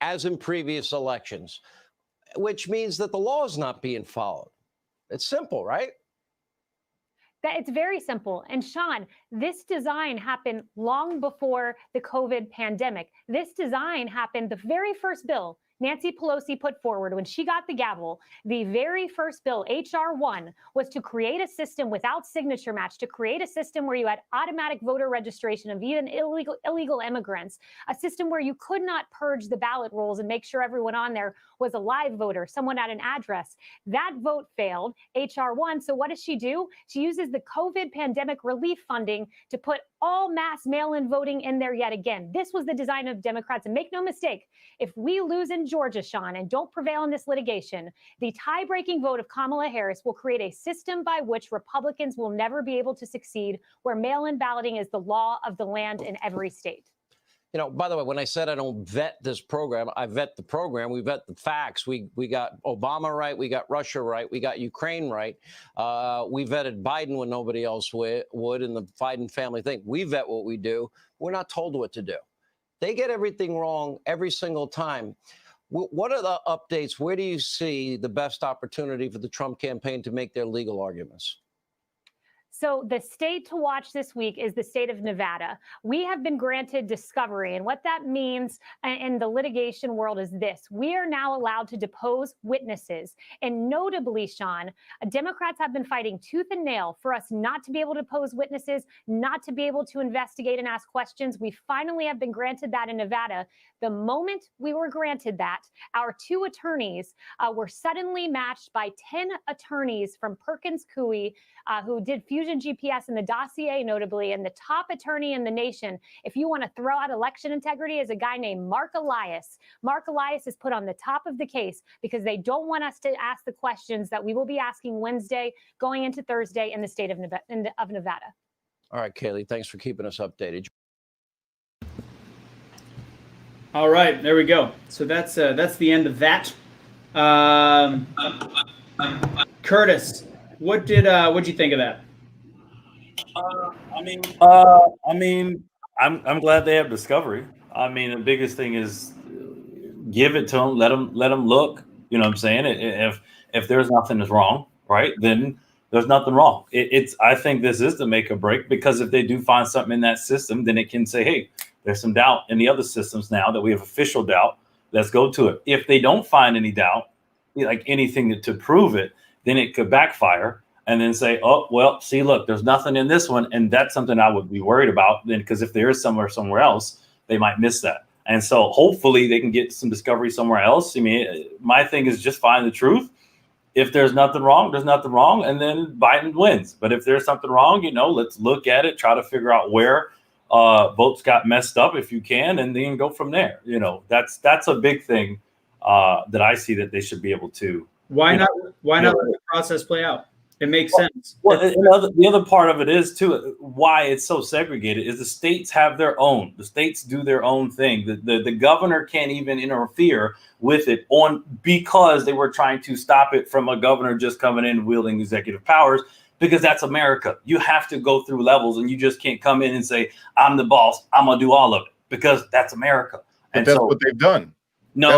as in previous elections, which means that the law is not being followed. It's simple, right? It's very simple. And Sean, this design happened long before the COVID pandemic. This design happened, the very first bill Nancy Pelosi put forward when she got the gavel, the very first bill, H.R. 1, was to create a system without signature match, to create a system where you had automatic voter registration of even illegal immigrants, a system where you could not purge the ballot rolls and make sure everyone on there was a live voter, someone at an address. That vote failed, H.R. 1. So what does she do? She uses the COVID pandemic relief funding to put all mass mail-in voting in there yet again. This was the design of Democrats. And make no mistake, if we lose in Georgia, Sean, and don't prevail in this litigation, the tie-breaking vote of Kamala Harris will create a system by which Republicans will never be able to succeed, where mail-in balloting is the law of the land in every state. You know, by the way, when I said I don't vet this program, I vet the program. We vet the facts. We got Obama right. We got Russia right. We got Ukraine right. We vetted Biden when nobody else would, and the Biden family thing. We vet what we do. We're not told what to do. They get everything wrong every single time. What are the updates? Where do you see the best opportunity for the Trump campaign to make their legal arguments? So the state to watch this week is the state of Nevada. We have been granted discovery. And what that means in the litigation world is this. We are now allowed to depose witnesses. And notably, Sean, Democrats have been fighting tooth and nail for us not to be able to depose witnesses, not to be able to investigate and ask questions. We finally have been granted that in Nevada. The moment we were granted that, our two attorneys were suddenly matched by 10 attorneys from Perkins Coie who did Fusion GPS in the dossier, notably, and the top attorney in the nation. If you want to throw out election integrity, is a guy named Mark Elias. Mark Elias is put on the top of the case because they don't want us to ask the questions that we will be asking Wednesday going into Thursday in the state of Nevada. All right, Kaylee, thanks for keeping us updated. All right, there we go. So that's the end of that. Curtis, what'd you think of that? I'm glad they have discovery. I mean, the biggest thing is give it to them, let them look. You know what I'm saying? If there's nothing is wrong, right? Then there's nothing wrong. I think this is the make or break, because if they do find something in that system, then it can say, hey, there's some doubt in the other systems now that we have official doubt. Let's go to it. If they don't find any doubt, like anything to prove it, then it could backfire. And then say, oh, well, see, look, there's nothing in this one. And that's something I would be worried about then, because if there is somewhere else, they might miss that. And so hopefully they can get some discovery somewhere else. I mean, my thing is just find the truth. If there's nothing wrong, there's nothing wrong. And then Biden wins. But if there's something wrong, let's look at it, try to figure out where votes got messed up if you can, and then go from there. That's a big thing that I see that they should be able to. Why not let the process play out? It makes sense. Well, the other part of it is too why it's so segregated is the states have their own. The states do their own thing. The governor can't even interfere with it because they were trying to stop it from a governor just coming in wielding executive powers, because that's America. You have to go through levels, and you just can't come in and say, I'm the boss, I'm gonna do all of it, because that's America. But And that's so what they've done. no,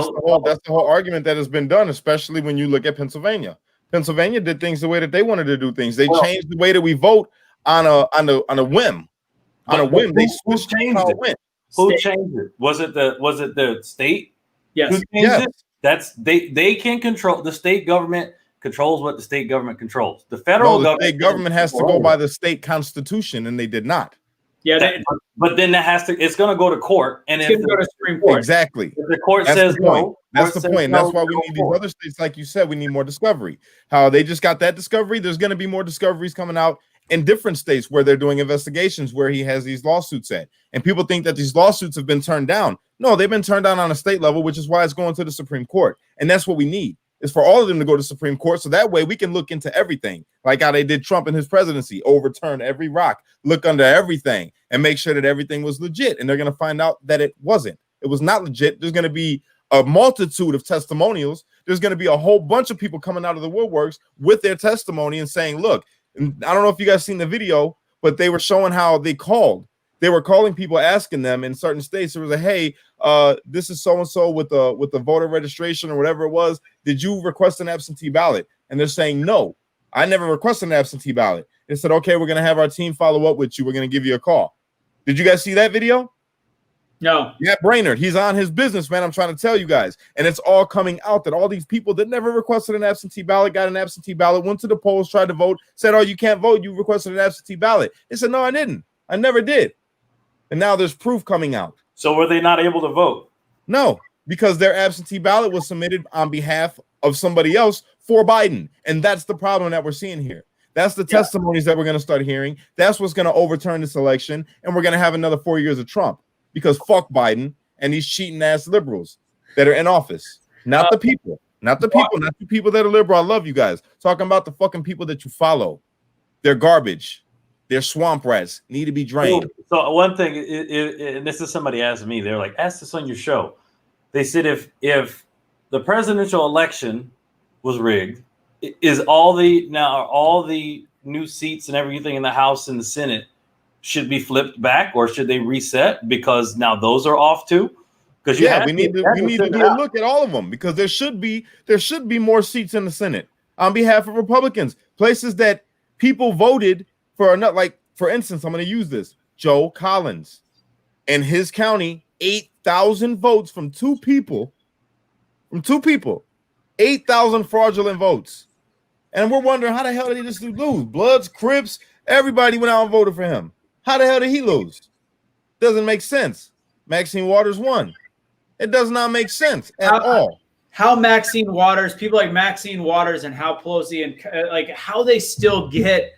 That's the whole argument that has been done, especially when you look at Pennsylvania. Pennsylvania did things the way that they wanted to do things. They changed the way that we vote on a whim. On a whim, they switched changed it. Who changed it? Was it the state? Yes. Who changed it? That's they can control. The state government controls what the state government controls. The federal the state government has to go by the state constitution, and they did not. Yeah, but then it's going to go to court, and it's going to go to Supreme Court. Exactly. If the court says no, that's the point. That's why we need these other states, like you said, we need more discovery. How they just got that discovery. There's going to be more discoveries coming out in different states where they're doing investigations where he has these lawsuits at. And people think that these lawsuits have been turned down. No, they've been turned down on a state level, which is why it's going to the Supreme Court. And that's what we need, is for all of them to go to Supreme Court. So that way we can look into everything, like how they did Trump in his presidency, overturn every rock, look under everything, and make sure that everything was legit. And they're going to find out that it wasn't. It was not legit. There's going to be a multitude of testimonials. There's going to be a whole bunch of people coming out of the woodworks with their testimony and saying, look, and I don't know if you guys seen the video, but they were showing how they called. They were calling people, asking them in certain states. It was like, hey, this is so-and-so with the voter registration or whatever it was. Did you request an absentee ballot? And they're saying, no, I never requested an absentee ballot. They said, okay, we're going to have our team follow up with you. We're going to give you a call. Did you guys see that video? No. Yeah, Brainerd, he's on his business, man. I'm trying to tell you guys. And it's all coming out that all these people that never requested an absentee ballot, got an absentee ballot, went to the polls, tried to vote, said, oh, you can't vote. You requested an absentee ballot. They said, no, I didn't. I never did. And now there's proof coming out. So were they not able to vote? No, because their absentee ballot was submitted on behalf of somebody else for Biden. And that's the problem that we're seeing here. That's the testimonies that we're going to start hearing. That's what's going to overturn this election. And we're going to have another 4 years of Trump, because fuck Biden and these cheating ass liberals that are in office. Not the people, not the people that are liberal. I love you guys. Talking about the fucking people that you follow. They're garbage. They're swamp rats, need to be drained. So one thing, and this is somebody asked me, they're like, ask this on your show. They said, if the presidential election was rigged, are all the new seats and everything in the House and the Senate should be flipped back, or should they reset because now those are off too? Because we need to do a look at all of them, because there should be more seats in the Senate on behalf of Republicans, places that people voted for. Not like, for instance, I'm going to use this. Joe Collins in his county, 8,000 votes from two people, 8,000 fraudulent votes. And we're wondering, how the hell did he just lose? Bloods, Crips, everybody went out and voted for him. How the hell did he lose? Doesn't make sense. Maxine Waters won. It does not make sense at all. How Maxine Waters, people like Maxine Waters and Hal Pelosi, and like how they still get,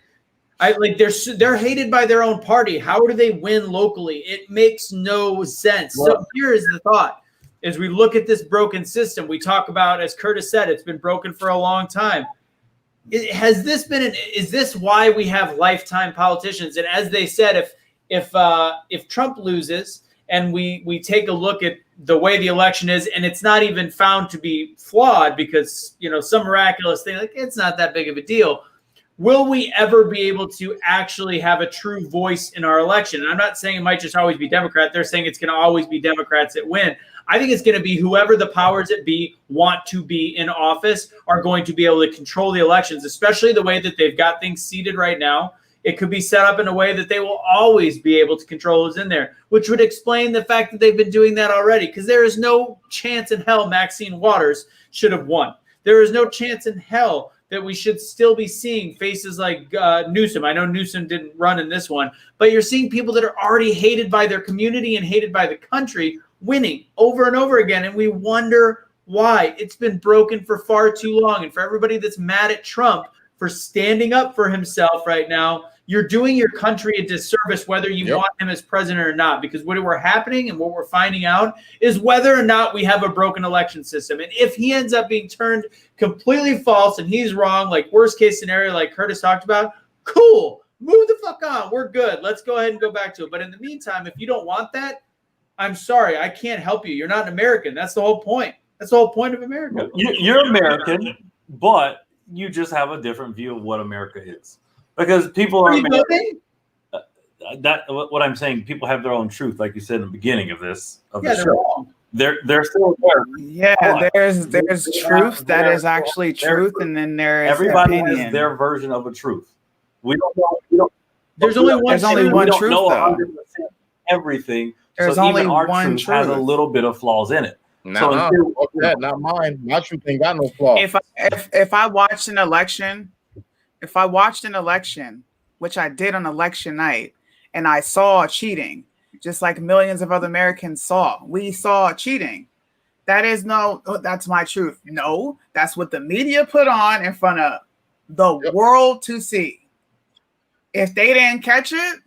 they're hated by their own party. How do they win locally? It makes no sense. Well, so here is the thought: as we look at this broken system, we talk about, as Curtis said, it's been broken for a long time. Is this why we have lifetime politicians? And as they said, if Trump loses and we take a look at the way the election is, and it's not even found to be flawed because, some miraculous thing, like it's not that big of a deal, will we ever be able to actually have a true voice in our election? And I'm not saying it might just always be Democrat. They're saying it's going to always be Democrats that win. I think it's going to be whoever the powers that be want to be in office are going to be able to control the elections, especially the way that they've got things seated right now. It could be set up in a way that they will always be able to control who's in there, which would explain the fact that they've been doing that already, because there is no chance in hell Maxine Waters should have won. There is no chance in hell that we should still be seeing faces like Newsom. I know Newsom didn't run in this one, but you're seeing people that are already hated by their community and hated by the country winning over and over again. And we wonder why. It's been broken for far too long. And for everybody that's mad at Trump for standing up for himself right now, you're doing your country a disservice whether you want him as president or not, because what we're happening and what we're finding out is whether or not we have a broken election system. And if he ends up being turned completely false and he's wrong, like worst case scenario, like Curtis talked about, cool, move the fuck on. We're good. Let's go ahead and go back to it. But in the meantime, if you don't want that, I'm sorry, I can't help you. You're not an American. That's the whole point. That's the whole point of America. You're American, but you just have a different view of what America is. Because people are American. What I'm saying, people have their own truth, like you said in the beginning of this. They're wrong. They're still there. Yeah, there's truth that is actually truth, and then there is everybody opinion. has their version of a truth. We don't know. There's only one truth, though. Everything. There's so only even our one truth has a little bit of flaws in it. Not mine. My truth ain't got no flaws. If I watched an election, which I did on election night, and I saw cheating, just like millions of other Americans saw, we saw cheating. That's my truth. No, that's what the media put on in front of the world to see. If they didn't catch it,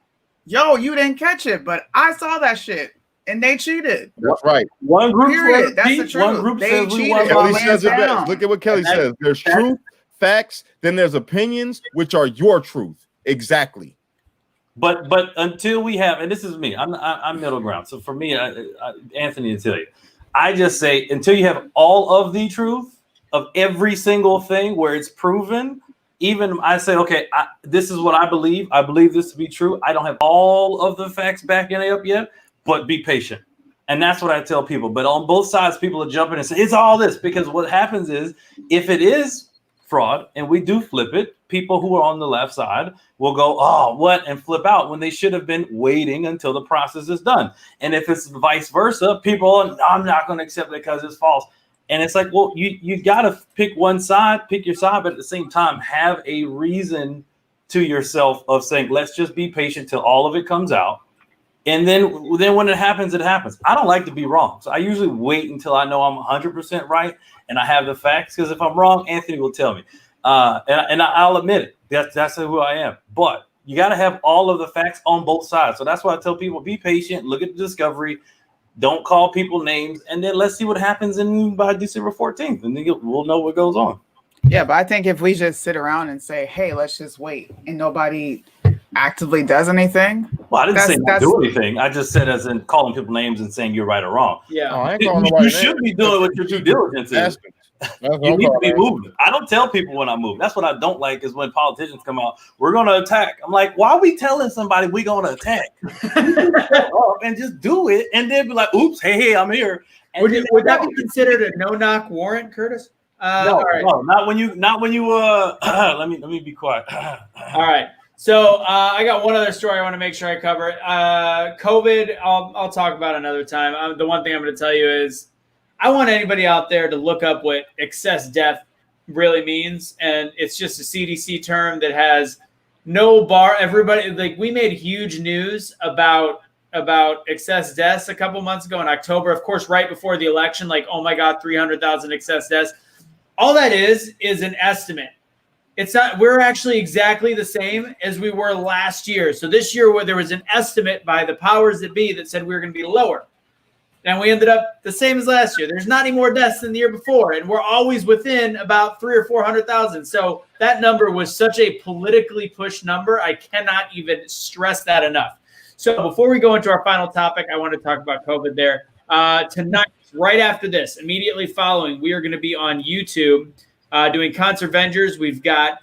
you didn't catch it, but I saw that shit. And they cheated. That's right. One group That's the truth. One group they cheated. Kelly says it best. Look at what Kelly says. There's truth, facts, then there's opinions, which are your truth. Exactly. But until we have, and this is me, I'm middle ground. So for me, Anthony will tell you, I just say until you have all of the truth of every single thing where it's proven. Even I say, okay, this is what I believe. I believe this to be true. I don't have all of the facts backing it up yet. But be patient. And that's what I tell people. But on both sides, people are jumping and say, it's all this. Because what happens is, if it is fraud and we do flip it, people who are on the left side will go, oh, what? And flip out when they should have been waiting until the process is done. And if it's vice versa, people are, I'm not going to accept it because it's false. And it's like, well, you got to pick one side, pick your side, but at the same time, have a reason to yourself of saying, let's just be patient till all of it comes out. And then when it happens, it happens. I don't like to be wrong. So I usually wait until I know I'm 100% right and I have the facts. Because if I'm wrong, Anthony will tell me. And I'll admit it. That's who I am. But you got to have all of the facts on both sides. So that's why I tell people, be patient. Look at the discovery. Don't call people names. And then let's see what happens by December 14th. And then we'll know what goes on. Yeah, but I think if we just sit around and say, hey, let's just wait, and nobody actively does anything. Well, I didn't say not do anything. I just said as in calling people names and saying you're right or wrong. Yeah. You should be doing what your due diligence is. You need to be moving. I don't tell people when I move. That's what I don't like is when politicians come out, we're going to attack. I'm like, why are we telling somebody we're going to attack? And just do it. And then be like, oops, hey, I'm here. And would that be considered a no-knock warrant, Curtis? No, not when you let me be quiet. All right. So I got one other story I want to make sure I cover. COVID, I'll talk about another time. The one thing I'm going to tell you is I want anybody out there to look up what excess death really means. And it's just a CDC term that has no bar. Everybody, like we made huge news about excess deaths a couple months ago in October, of course, right before the election, like, oh my God, 300,000 excess deaths. All that is an estimate. It's not, we're actually exactly the same as we were last year. So this year where there was an estimate by the powers that be that said we were going to be lower. And we ended up the same as last year. There's not any more deaths than the year before. And we're always within about 300,000 or 400,000. So that number was such a politically pushed number. I cannot even stress that enough. So before we go into our final topic, I want to talk about COVID there. Tonight, right after this, immediately following, we are going to be on YouTube doing Concert Vengers. We've got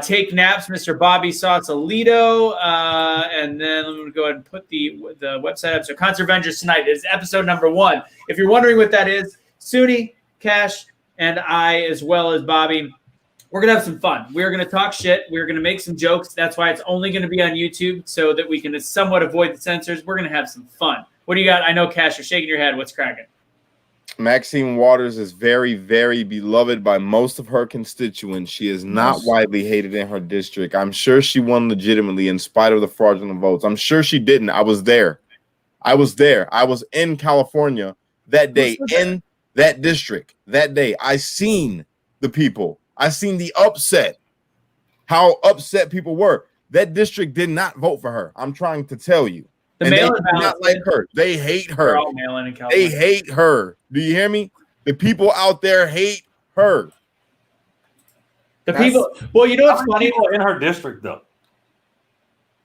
Take Naps, Mr. Bobby Sausalito, and then I'm going to go ahead and put the website up. So Concert Vengers tonight is episode number 1. If you're wondering what that is, Suni, Cash, and I, as well as Bobby, we're going to have some fun. We're going to talk shit. We're going to make some jokes. That's why it's only going to be on YouTube so that we can somewhat avoid the censors. We're going to have some fun. What do you got? I know, Cash, you're shaking your head. What's cracking? Maxine Waters is very, very beloved by most of her constituents. She is not widely hated in her district. I'm sure she won legitimately in spite of the fraudulent votes. I'm sure she didn't. I was there. I was in California that day, in that district that day. I seen the people. I seen the upset, how upset people were. That district did not vote for her. I'm trying to tell you. The And they mail-in do ballots not like did. her. They hate They're her. all mail-in in They California. hate her. Do you hear me? The people out there hate her. The people. Well, you know what's How many funny? people in her district though?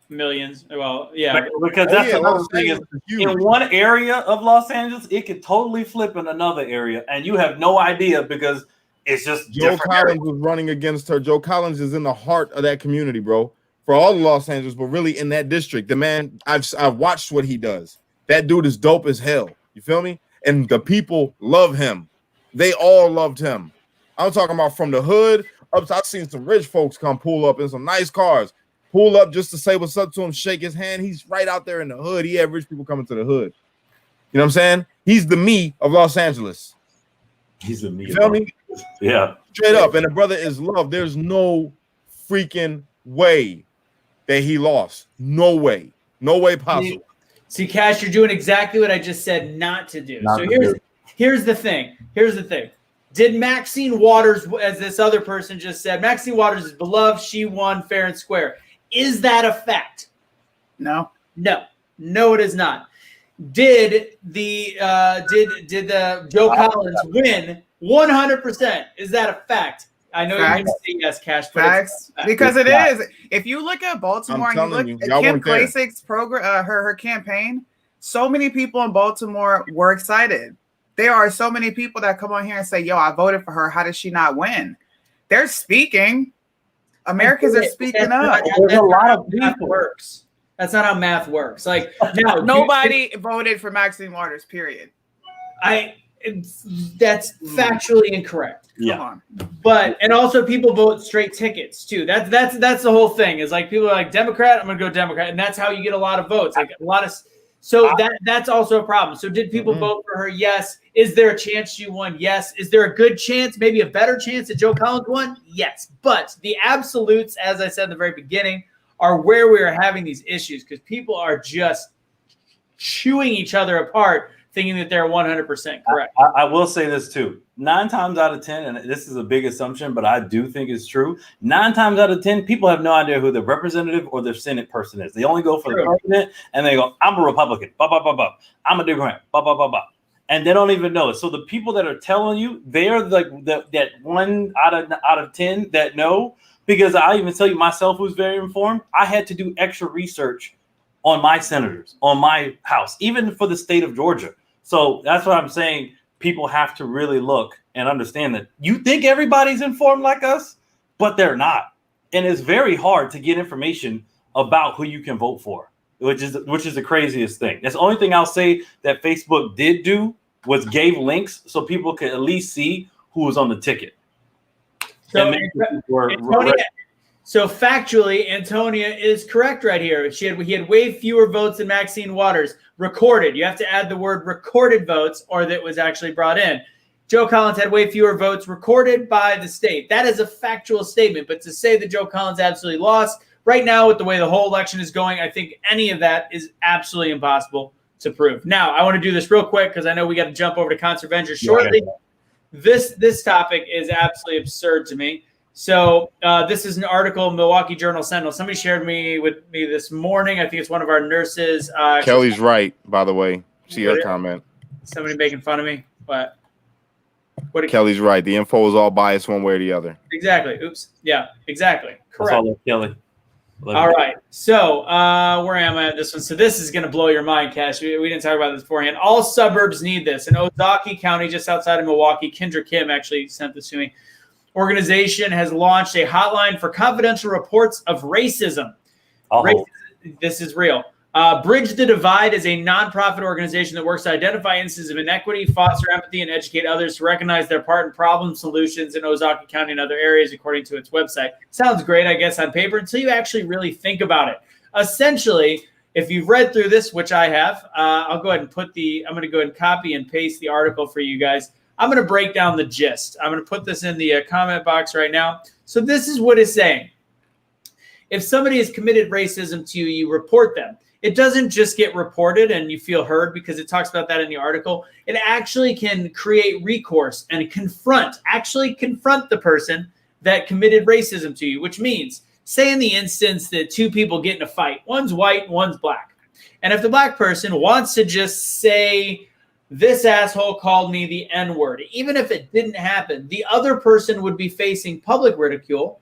Millions. Well, yeah. Because Oh, that's yeah, another Los thing is Angeles is huge. in one area of Los Angeles, it could totally flip in another area, and you have no idea because it's just Joe different Collins areas. was running against her. Joe Collins is in the heart of that community, bro. For all of Los Angeles, but really in that district. The man, I've watched what he does. That dude is dope as hell. You feel me? And the people love him. They all loved him. I'm talking about from the hood up to, I've seen some rich folks come pull up in some nice cars, pull up just to say what's up to him, shake his hand. He's right out there in the hood. He had rich people coming to the hood. You know what I'm saying? He's the me of Los Angeles. He's a You me. feel me? Yeah. Straight up. And the brother is loved. There's no freaking way that he lost. No way. No way possible. See, Cash, you're doing exactly what I just said not to do. Not So to here's the thing. Here's the thing. Did Maxine Waters, as this other person just said, Maxine Waters is beloved. She won fair and square. Is that a fact? No. No, it is not. Did the Joe Collins win 100%? Is that a fact? I know you're going to say yes, Cash, but Facts, because it is. If you look at Baltimore and you telling look you, at y'all Kim weren't there. Klasik's program, her campaign, so many people in Baltimore were excited. There are so many people that come on here and say, "Yo, I voted for her. How did she not win?" They're speaking. Americans are speaking up. There's a lot of math people. works. That's not how math works. Like now, Nobody voted for Maxine Waters. Period. That's factually incorrect. Yeah. Come on. But and also people vote straight tickets too. That's the whole thing. Is like people are like Democrat, I'm gonna go Democrat, and that's how you get a lot of votes. Like a lot of so that's also a problem. So did people vote for her? Yes. Is there a chance she won? Yes. Is there a good chance, maybe a better chance that Joe Collins won? Yes. But the absolutes, as I said in the very beginning, are where we are having these issues because people are just chewing each other apart, thinking that they're 100% correct. I will say this too. 9 times out of 10, and this is a big assumption, but I do think it's true. 9 times out of 10, people have no idea who the representative or the Senate person is. They only go for the president, and they go, "I'm a Republican, blah blah blah blah. I'm a Democrat, blah blah blah blah," and they don't even know it. So the people that are telling you, they're like that 1 out of 10 that know. Because I even tell you myself, who's very informed, I had to do extra research on my senators, on my house, even for the state of Georgia. So that's what I'm saying. People have to really look and understand that you think everybody's informed like us, but they're not. And it's very hard to get information about who you can vote for, which is the craziest thing. That's the only thing I'll say that Facebook did do was gave links so people could at least see who was on the ticket. So factually, Antonia is correct right here. He had way fewer votes than Maxine Waters. Recorded. You have to add the word recorded votes or that was actually brought in. Joe Collins had way fewer votes recorded by the state. That is a factual statement. But to say that Joe Collins absolutely lost right now with the way the whole election is going, I think any of that is absolutely impossible to prove. Now, I want to do this real quick because I know we got to jump over to Concert Venture shortly. Yeah. This topic is absolutely absurd to me. So this is an article, Milwaukee Journal Sentinel. Somebody shared with me this morning. I think it's one of our nurses. Kelly's right, by the way. See her comment. Somebody making fun of me. What Kelly's right. The info is all biased one way or the other. Exactly. Oops. Yeah, exactly. Correct. That's all Kelly. All right. So where am I at this one? So this is going to blow your mind, Cash. We didn't talk about this beforehand. All suburbs need this. In Ozaukee County, just outside of Milwaukee, Kendra Kim actually sent this to me. Organization has launched a hotline for confidential reports of racism. This is real. Bridge the Divide is a nonprofit organization that works to identify instances of inequity, foster empathy, and educate others to recognize their part in problem solutions in Ozaukee County and other areas, according to its website. Sounds great, I guess, on paper until you actually really think about it. Essentially, if you've read through this, which I have, I'll go ahead and I'm going to go ahead and copy and paste the article for you guys. I'm going to break down the gist. I'm going to put this in the comment box right now. So this is what it's saying. If somebody has committed racism to you, you report them. It doesn't just get reported and you feel heard because it talks about that in the article. It actually can create recourse and confront the person that committed racism to you, which means say in the instance that two people get in a fight, one's white, one's black. And if the black person wants to just say, this asshole called me the N-word, even if it didn't happen, the other person would be facing public ridicule.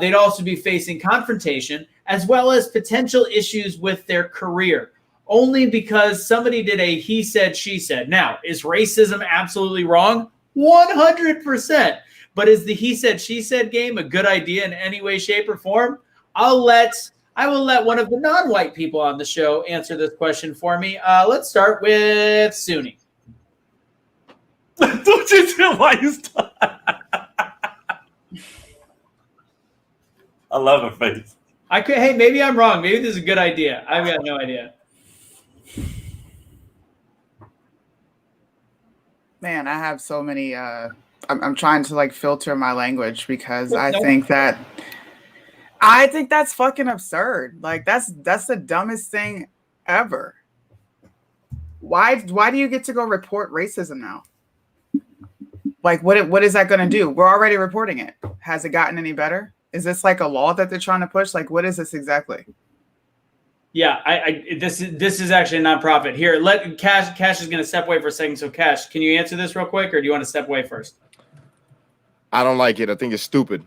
They'd also be facing confrontation, as well as potential issues with their career, only because somebody did a he said, she said. Now, is racism absolutely wrong? 100%. But is the he said, she said game a good idea in any way, shape, or form? I will let one of the non-white people on the show answer this question for me. Let's start with Suni. Don't you tell why you start? I love her face. Hey, maybe I'm wrong. Maybe this is a good idea. I've got no idea. Man, I have so many. I'm trying to like filter my language because I think that's fucking absurd. Like that's the dumbest thing ever. Why do you get to go report racism now? Like what is that going to do? We're already reporting it. Has it gotten any better? Is this like a law that they're trying to push? Like what is this exactly? Yeah, this is actually a nonprofit. Here, let Cash is going to step away for a second. So Cash, can you answer this real quick, or do you want to step away first? I don't like it. I think it's stupid.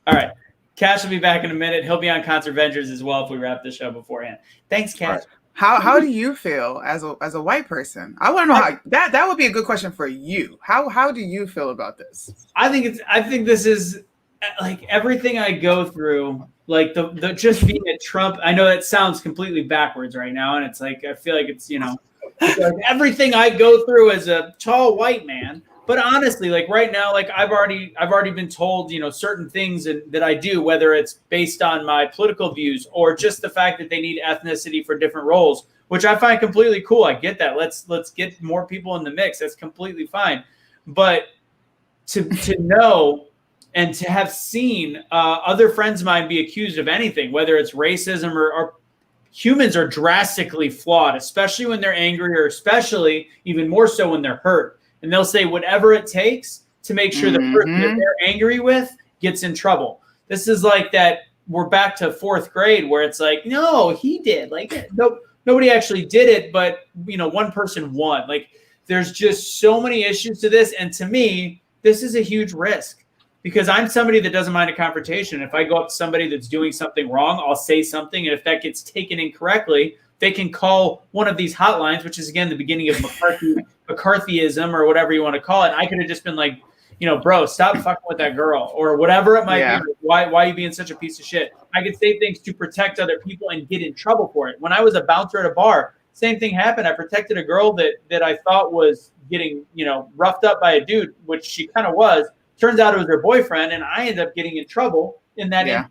All right. Cash will be back in a minute. He'll be on Concert Ventures as well if we wrap the show beforehand. Thanks, Cash. Right. How do you feel as a white person? I want to know how that would be a good question for you. How do you feel about this? I think this is like everything I go through, like the just being a Trump. I know that sounds completely backwards right now, and it's like I feel like it's like everything I go through as a tall white man. But honestly, like right now, like I've already been told, certain things that I do, whether it's based on my political views or just the fact that they need ethnicity for different roles, which I find completely cool. I get that. Let's get more people in the mix. That's completely fine. But to know and to have seen other friends of mine be accused of anything, whether it's racism or humans are drastically flawed, especially when they're angry, or especially even more so when they're hurt. And they'll say whatever it takes to make sure the person that they're angry with gets in trouble. This is like that. We're back to fourth grade where it's like, no, he did. Like, nobody actually did it, but one person won. Like, there's just so many issues to this, and to me, this is a huge risk because I'm somebody that doesn't mind a confrontation. If I go up to somebody that's doing something wrong, I'll say something, and if that gets taken incorrectly, they can call one of these hotlines, which is again the beginning of McCarthyism or whatever you want to call it. I could have just been like, bro, stop fucking with that girl or whatever it might be. Why are you being such a piece of shit? I could say things to protect other people and get in trouble for it. When I was a bouncer at a bar, same thing happened. I protected a girl that I thought was getting, roughed up by a dude, which she kind of was. Turns out it was her boyfriend, and I ended up getting in trouble in that.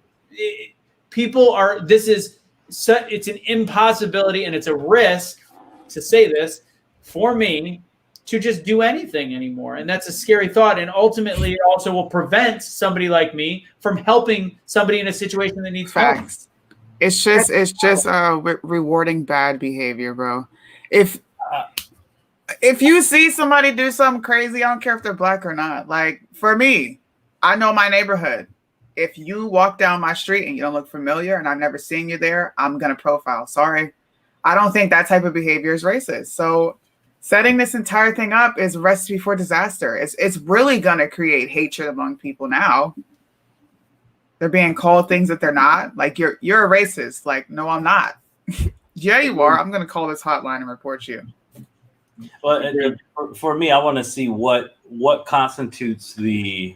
It's an impossibility and it's a risk to say this for me to just do anything anymore. And that's a scary thought. And ultimately it also will prevent somebody like me from helping somebody in a situation that needs help. Facts. It's just rewarding bad behavior, bro. If you see somebody do something crazy, I don't care if they're black or not. Like for me, I know my neighborhood. If you walk down my street and you don't look familiar and I've never seen you there, I'm going to profile. Sorry. I don't think that type of behavior is racist. So setting this entire thing up is a recipe for disaster. It's really going to create hatred among people now. They're being called things that they're not. Like, you're a racist. Like, no, I'm not. Yeah, you are. I'm going to call this hotline and report you. Well, for me, I want to see what constitutes the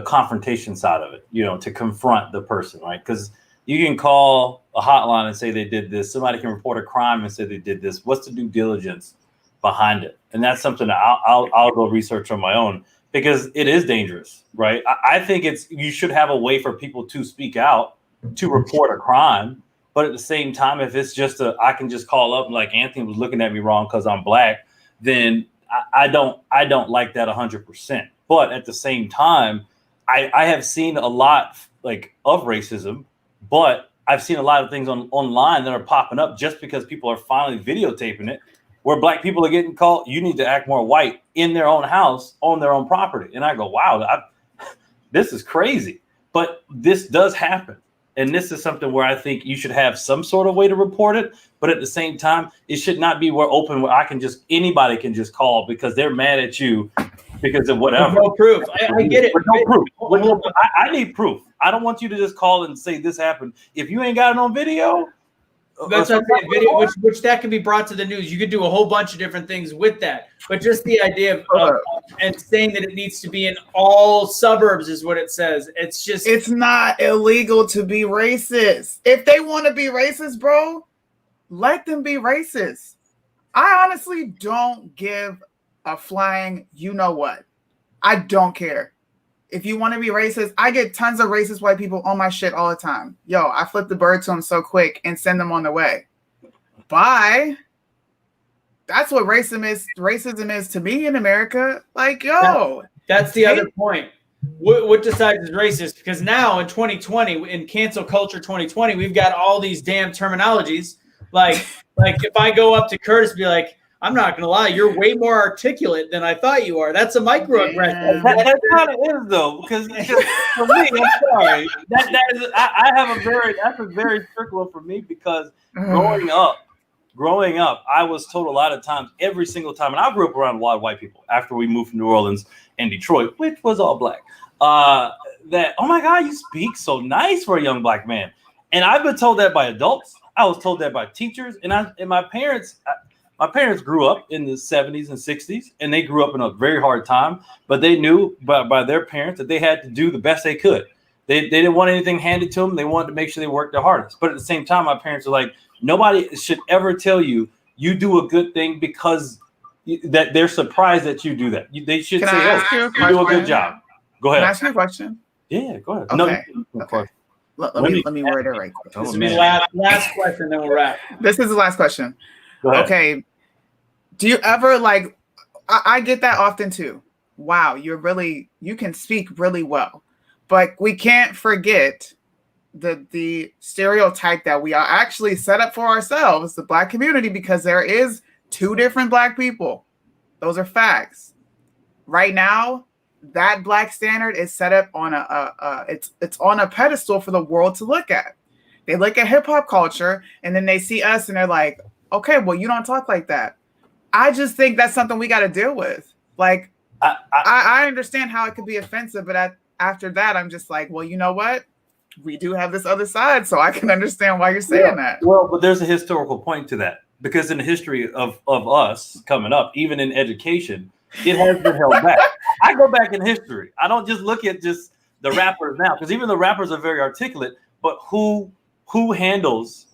confrontation side of it, to confront the person, right? Because you can call a hotline and say they did this. Somebody can report a crime and say they did this. What's the due diligence behind it? And that's something that I'll go research on my own because it is dangerous, right? I think you should have a way for people to speak out to report a crime. But at the same time, if it's just I can just call up and like Anthony was looking at me wrong because I'm black, then I don't like that 100%. But at the same time, I have seen a lot of racism, but I've seen a lot of things online that are popping up just because people are finally videotaping it, where black people are getting called, you need to act more white in their own house, on their own property. And I go, wow, this is crazy. But this does happen. And this is something where I think you should have some sort of way to report it. But at the same time, it should not be where anybody can just call because they're mad at you because of whatever. No proof. I get it. With no proof. I need proof. I don't want you to just call and say this happened. If you ain't got it on video, that's what I'm saying. Video, which that can be brought to the news. You could do a whole bunch of different things with that. But just the idea of and saying that it needs to be in all suburbs is what it says. It's not illegal to be racist. If they want to be racist, bro, let them be racist. I honestly don't give a flying you know what. I don't care. If you want to be racist, I get tons of racist white people on my shit all the time. Yo, I flip the bird to them so quick and send them on their way. Bye. That's what racism is to me in America. Like, yo. That's the other point. What decides is racist? Because now in 2020, in cancel culture 2020, we've got all these damn terminologies. Like if I go up to Curtis and be like, I'm not gonna lie, you're way more articulate than I thought you are. That's a microaggression. That kind of is though, because for me, I'm sorry. That's a very circular for me because growing up, I was told a lot of times, every single time, and I grew up around a lot of white people after we moved from New Orleans and Detroit, which was all black. That, oh my God, you speak so nice for a young black man. And I've been told that by adults. I was told that by teachers, and my parents. My parents grew up in the 70s and 60s, and they grew up in a very hard time, but they knew by their parents that they had to do the best they could. They didn't want anything handed to them. They wanted to make sure they worked their hardest. But at the same time, my parents were like, nobody should ever tell you do a good thing because that they're surprised that you do that. They should say, oh, you do a good job. Go ahead. Can I ask you a question? Yeah, go ahead. Okay. No, okay. Let me word it right quick. This will be the last question, then we'll wrap. This is the last question. Go ahead. Okay. Do you ever I get that often too. Wow, you can speak really well. But we can't forget the stereotype that we are actually set up for ourselves, the black community, because there is two different black people. Those are facts. Right now, that black standard is set up on it's on a pedestal for the world to look at. They look at hip hop culture and then they see us and they're like, okay, well, you don't talk like that. I just think that's something we got to deal with. Like, I understand how it could be offensive, but after that, I'm just like, well, you know what? We do have this other side, so I can understand why you're saying that. Well, but there's a historical point to that, because in the history of us coming up, even in education, it has been held back. I go back in history. I don't just look at just the rappers now, because even the rappers are very articulate, but who owns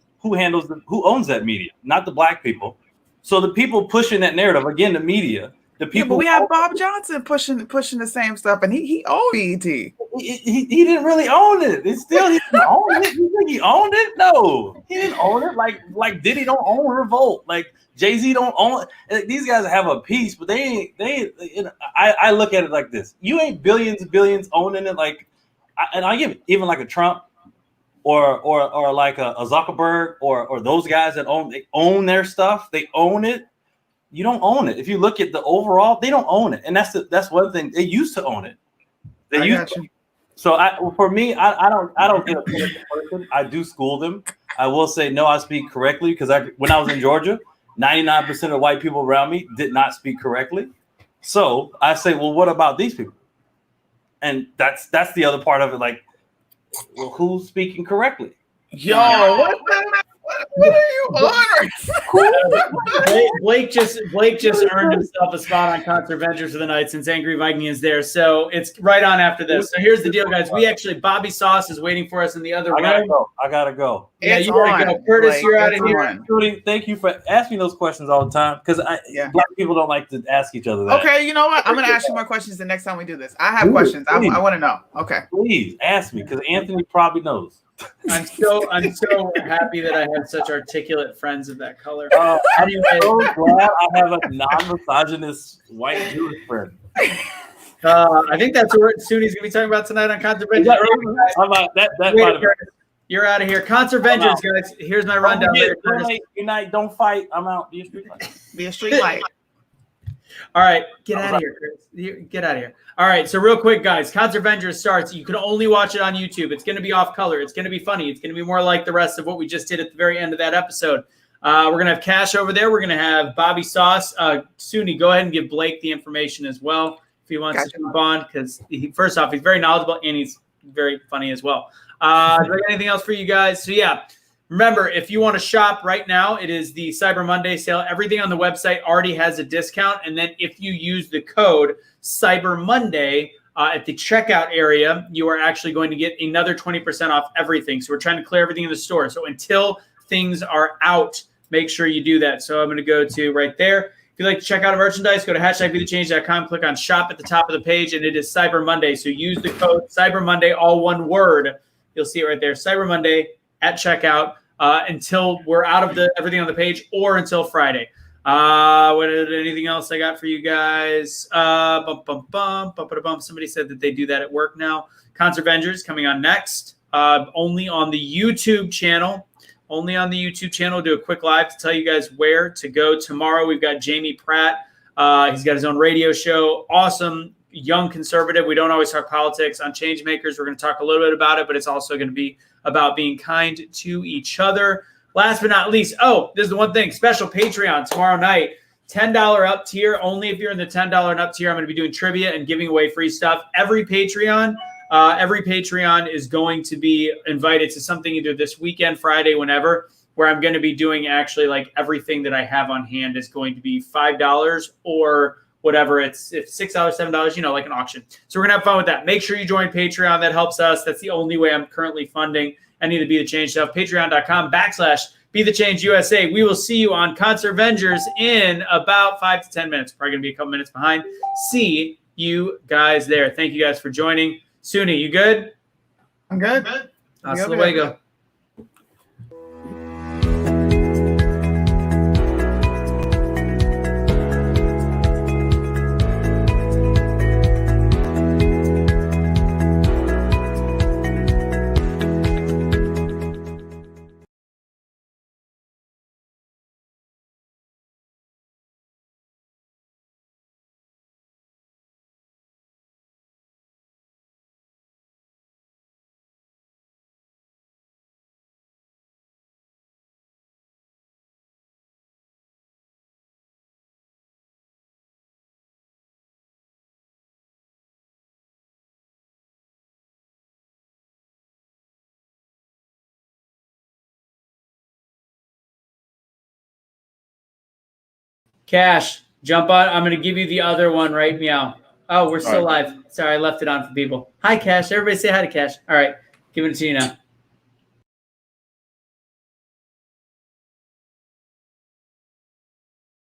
that media? Not the black people. So the people pushing that narrative, again, the media, the people. But we have Bob Johnson pushing the same stuff, and he owned ET. He didn't really own it. He didn't own it. You think he owned it? No, he didn't own it. Like Diddy don't own Revolt. Like Jay-Z don't own it. These guys have a piece, but they ain't. You know, I look at it like this: you ain't billions owning it. And I give it even like a Trump. Or like a Zuckerberg or those guys that own their stuff. They own it. You don't own it. If you look at the overall, they don't own it. And that's one thing. They used to own it. They used to. So for me, I don't get a person. I do school them. I will say no, I speak correctly because when I was in Georgia, 99% of white people around me did not speak correctly. So I say, well, what about these people? And that's the other part of it. Like, well, who's speaking correctly? Yo, what are you on? Blake just earned himself a spot on Concert Ventures for the night since Angry Viking is there. So it's right on after this. So here's the deal, guys. Bobby Sauce is waiting for us in the other room. I gotta go. Yeah, you gotta go. Curtis, you're out of here. Trudy, thank you for asking those questions all the time because black people don't like to ask each other that. Okay, you know what? I'm gonna ask you more questions the next time we do this. I have questions. I want to know. Okay. Please ask me because Anthony probably knows. I'm so happy that I have such articulate friends of that color. Anyway, I'm so glad I have a non-misogynist white Jewish friend. I think that's what Suni's gonna be talking about tonight on Concert Ventures. You're out of here. Concert Ventures, guys. Here's my rundown. Unite, don't fight. I'm out. Be a street light. Be a street light. All right, get out of here, Chris. Get out of here. All right, so real quick, guys, Concert Avengers starts. You can only watch it on YouTube. It's going to be off color. It's going to be funny. It's going to be more like the rest of what we just did at the very end of that episode. We're going to have Cash over there. We're going to have Bobby Sauce. Suni, go ahead and give Blake the information as well if he wants to jump on, because first off, he's very knowledgeable and he's very funny as well. Do I got anything else for you guys? So, yeah. Remember, if you want to shop right now, it is the Cyber Monday sale. Everything on the website already has a discount. And then if you use the code Cyber Monday at the checkout area, you are actually going to get another 20% off everything. So we're trying to clear everything in the store. So until things are out, make sure you do that. So I'm going to go to right there. If you'd like to check out our merchandise, go to #BeTheChange.com, click on shop at the top of the page, and it is Cyber Monday. So use the code Cyber Monday, all one word. You'll see it right there, Cyber Monday at checkout until we're out of everything on the page, or until Friday. Anything else I got for you guys? Somebody said that they do that at work now. Concert Avengers coming on next. Only on the YouTube channel. Only on the YouTube channel. Do a quick live to tell you guys where to go tomorrow. We've got Jamie Pratt. He's got his own radio show. Awesome. Young conservative. We don't always talk politics on Changemakers. We're going to talk a little bit about it, but it's also going to be about being kind to each other. Last but not least, this is the one thing, special Patreon tomorrow night, $10 up tier. Only if you're in the $10 and up tier, I'm going to be doing trivia and giving away free stuff. Every Patreon is going to be invited to something either this weekend, Friday, whenever, where I'm going to be doing actually like everything that I have on hand is going to be $5 or whatever. It's $6, $7, like an auction. So we're going to have fun with that. Make sure you join Patreon. That helps us. That's the only way I'm currently funding any of the Be The Change stuff. Patreon.com/BeTheChange USA. We will see you on Concert Avengers in about 5 to 10 minutes. Probably going to be a couple minutes behind. See you guys there. Thank you guys for joining. Suni, you good? I'm good. Hasta luego. Cash, jump on. I'm going to give you the other one, right? Meow. Oh, we're still live. Sorry, I left it on for people. Hi, Cash. Everybody say hi to Cash. All right. Giving it to you now.